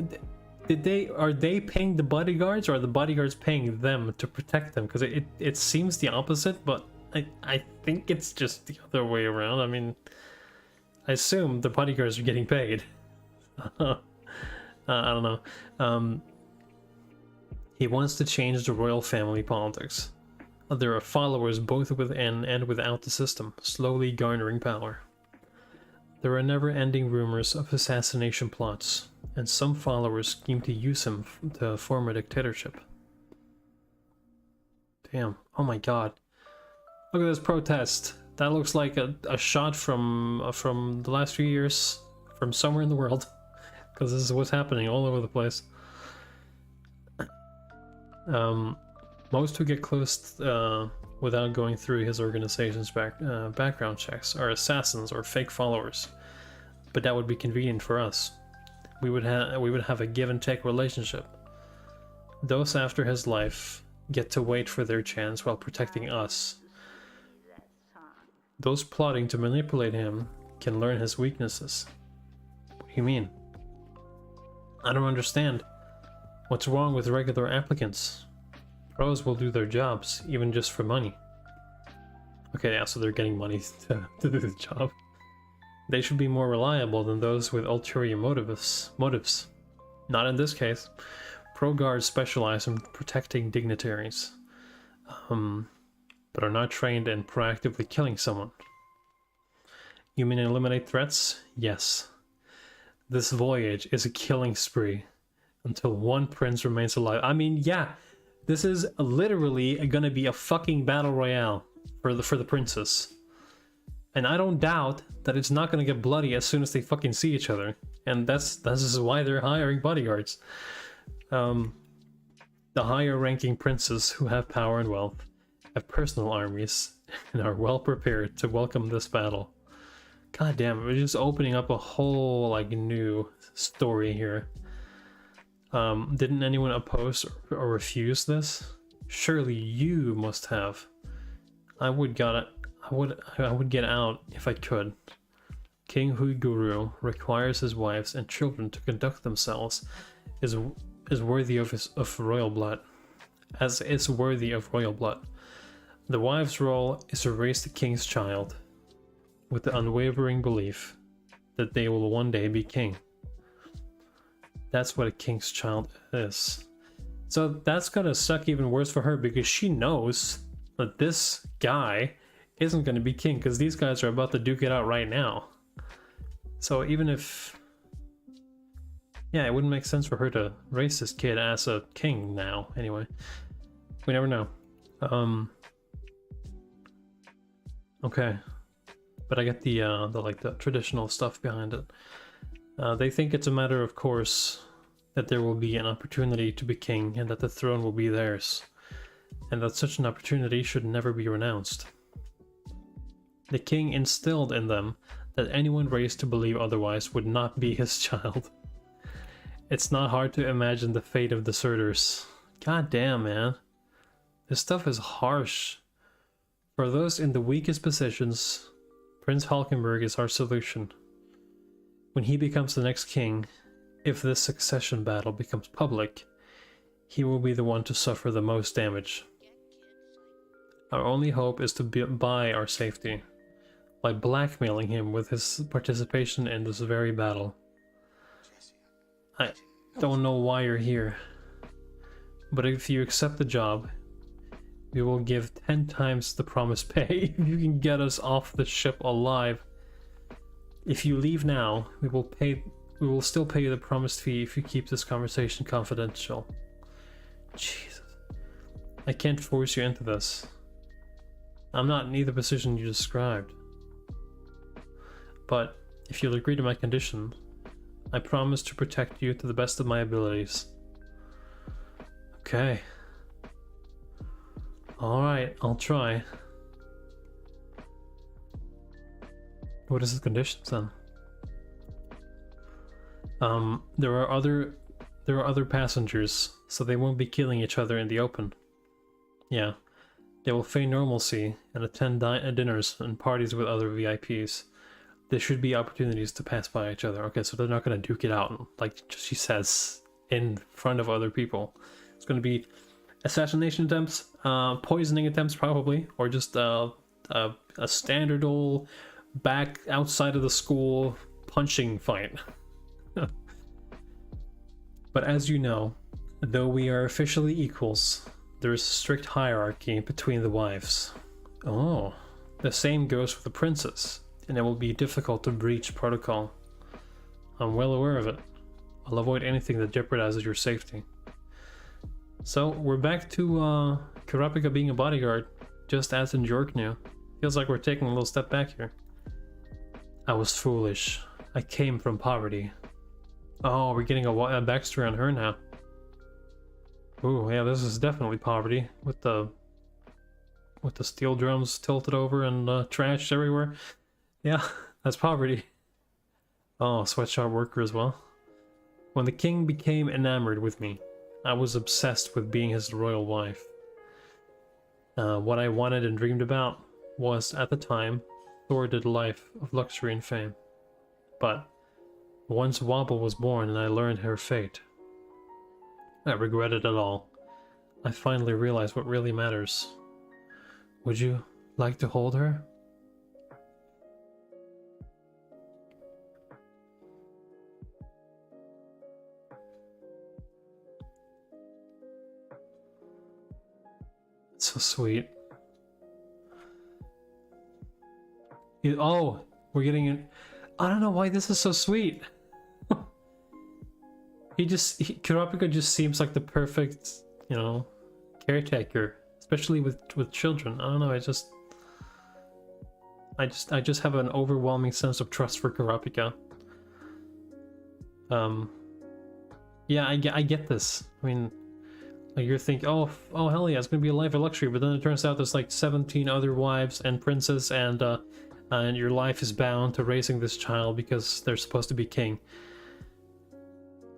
Are they paying the bodyguards, or are the bodyguards paying them to protect them? Because it seems the opposite, but I think it's just the other way around. I mean, I assume the bodyguards are getting paid. I don't know. He wants to change the royal family politics. There are followers both within and without the system, slowly garnering power. There are never-ending rumors of assassination plots, and some followers scheme to use him to form a dictatorship. Damn. Oh my god. Look at this protest. That looks like a shot from the last few years from somewhere in the world. Because this is what's happening all over the place. Most who get close without going through his organization's background checks are assassins or fake followers. But that would be convenient for us. We would have a give and take relationship. Those after his life get to wait for their chance while protecting us. Those plotting to manipulate him can learn his weaknesses. What do you mean? I don't understand. What's wrong with regular applicants? Pros will do their jobs, even just for money. Okay, yeah, so they're getting money to do the job. They should be more reliable than those with ulterior motives. Not in this case. Pro guards specialize in protecting dignitaries, but are not trained in proactively killing someone. You mean eliminate threats? Yes. This voyage is a killing spree until one prince remains alive. I mean, yeah, this is literally gonna be a fucking battle royale for the princes. And I don't doubt that it's not gonna get bloody as soon as they fucking see each other. And this is why they're hiring bodyguards. The higher ranking princes who have power and wealth have personal armies and are well prepared to welcome this battle. God damn it, we're just opening up a whole like new story here. Didn't anyone oppose or refuse this? Surely you must have. I would get out if I could. King Huiguru requires his wives and children to conduct themselves is worthy of royal blood. As is worthy of royal blood. The wife's role is to raise the king's child with the unwavering belief that they will one day be king. That's what a king's child is. So that's gonna suck even worse for her because she knows that this guy isn't gonna be king because these guys are about to duke it out right now. So even if... yeah, it wouldn't make sense for her to raise this kid as a king now, anyway. We never know. Okay. But I get the traditional stuff behind it. They think it's a matter of course that there will be an opportunity to be king and that the throne will be theirs, and that such an opportunity should never be renounced. The king instilled in them that anyone raised to believe otherwise would not be his child. It's not hard to imagine the fate of deserters. God damn, man. This stuff is harsh. For those in the weakest positions, Prince Halkenberg is our solution. When he becomes the next king, if this succession battle becomes public, he will be the one to suffer the most damage. Our only hope is to buy our safety, by blackmailing him with his participation in this very battle. I don't know why you're here, but if you accept the job, we will give 10 times the promised pay if you can get us off the ship alive. If you leave now, we will still pay you the promised fee if you keep this conversation confidential. Jesus. I can't force you into this. I'm not in either position you described. But if you'll agree to my condition, I promise to protect you to the best of my abilities. Okay. Alright, I'll try. What is the conditions then? There are other passengers, so they won't be killing each other in the open. Yeah. They will feign normalcy and attend dinners and parties with other VIPs. There should be opportunities to pass by each other. Okay, so they're not gonna duke it out, like she says, in front of other people. It's gonna be assassination attempts, poisoning attempts probably, or just a standard old back outside of the school punching fight. But as you know, though we are officially equals, there is a strict hierarchy between the wives. Oh, the same goes for the princess, and it will be difficult to breach protocol. I'm well aware of it. I'll avoid anything that jeopardizes your safety. So we're back to Kurapika being a bodyguard, just as in York knew. Feels like we're taking a little step back here. I was foolish. I came from poverty. Oh, we're getting a backstory on her now. Ooh, yeah, this is definitely poverty with the steel drums tilted over and trash everywhere. Yeah, that's poverty. Oh, sweatshop worker as well. When the king became enamored with me, I was obsessed with being his royal wife. What I wanted and dreamed about was, at the time, sordid life of luxury and fame. But once Wobble was born and I learned her fate, I regretted it all. I finally realized what really matters. Would you like to hold her? It's so sweet. Oh, we're getting in. I don't know why this is so sweet. Kurapika just seems like the perfect, you know, caretaker, especially with children. I don't know. I just have an overwhelming sense of trust for Kurapika. Yeah, I get this. I mean, like you're thinking, oh hell yeah, it's gonna be a life of luxury, but then it turns out there's like 17 other wives and princes, and your life is bound to raising this child because they're supposed to be king.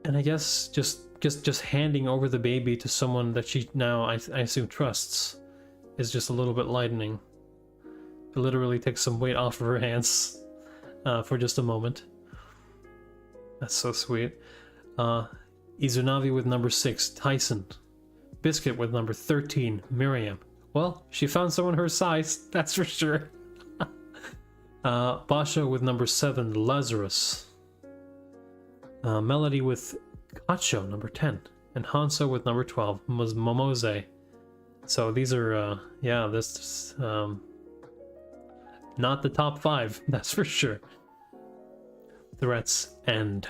And I guess just handing over the baby to someone that she now I assume trusts is just a little bit lightening. It literally takes some weight off of her hands for just a moment. That's so sweet. Izunavi with number 6, Tyson. Biscuit with number 13, Miriam. Well, she found someone her size, that's for sure. Basha with number 7, Lazarus. Melody with Kacho, number 10. And Hanso with number 12, Momose. So these are, yeah, this is not the top 5, that's for sure. Threats end.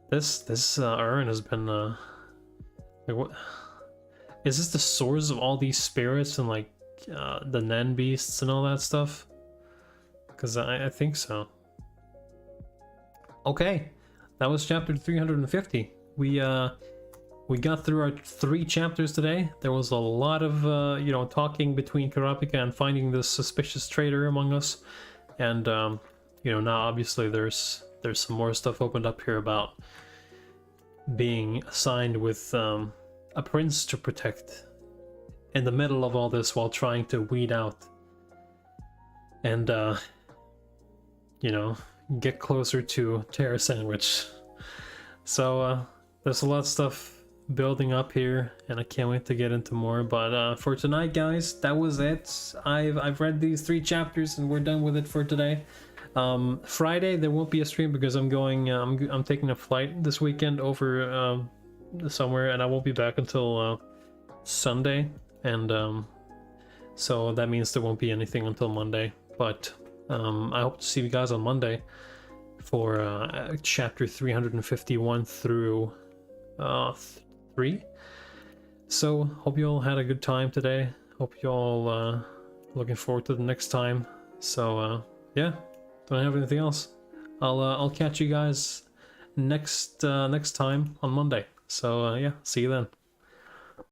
This urn has been, like, what? Is this the source of all these spirits and, like, the Nen beasts and all that stuff? Because I think so. Okay, that was chapter 350. We got through our 3 chapters today. There was a lot of you know, talking between Kurapika and finding this suspicious traitor among us, and you know, now obviously there's some more stuff opened up here about being assigned with a prince to protect in the middle of all this while trying to weed out and you know, get closer to Terra Sandwich. So there's a lot of stuff building up here, and I can't wait to get into more. But for tonight, guys, that was it. I've read these 3 chapters and we're done with it for today. Friday there won't be a stream because I'm going. I'm taking a flight this weekend over somewhere, and I won't be back until Sunday, and so that means there won't be anything until Monday. But I hope to see you guys on Monday for chapter 351 through 3. So hope you all had a good time today. Hope you all looking forward to the next time. So yeah, don't have anything else. I'll catch you guys next time on Monday. So yeah, see you then.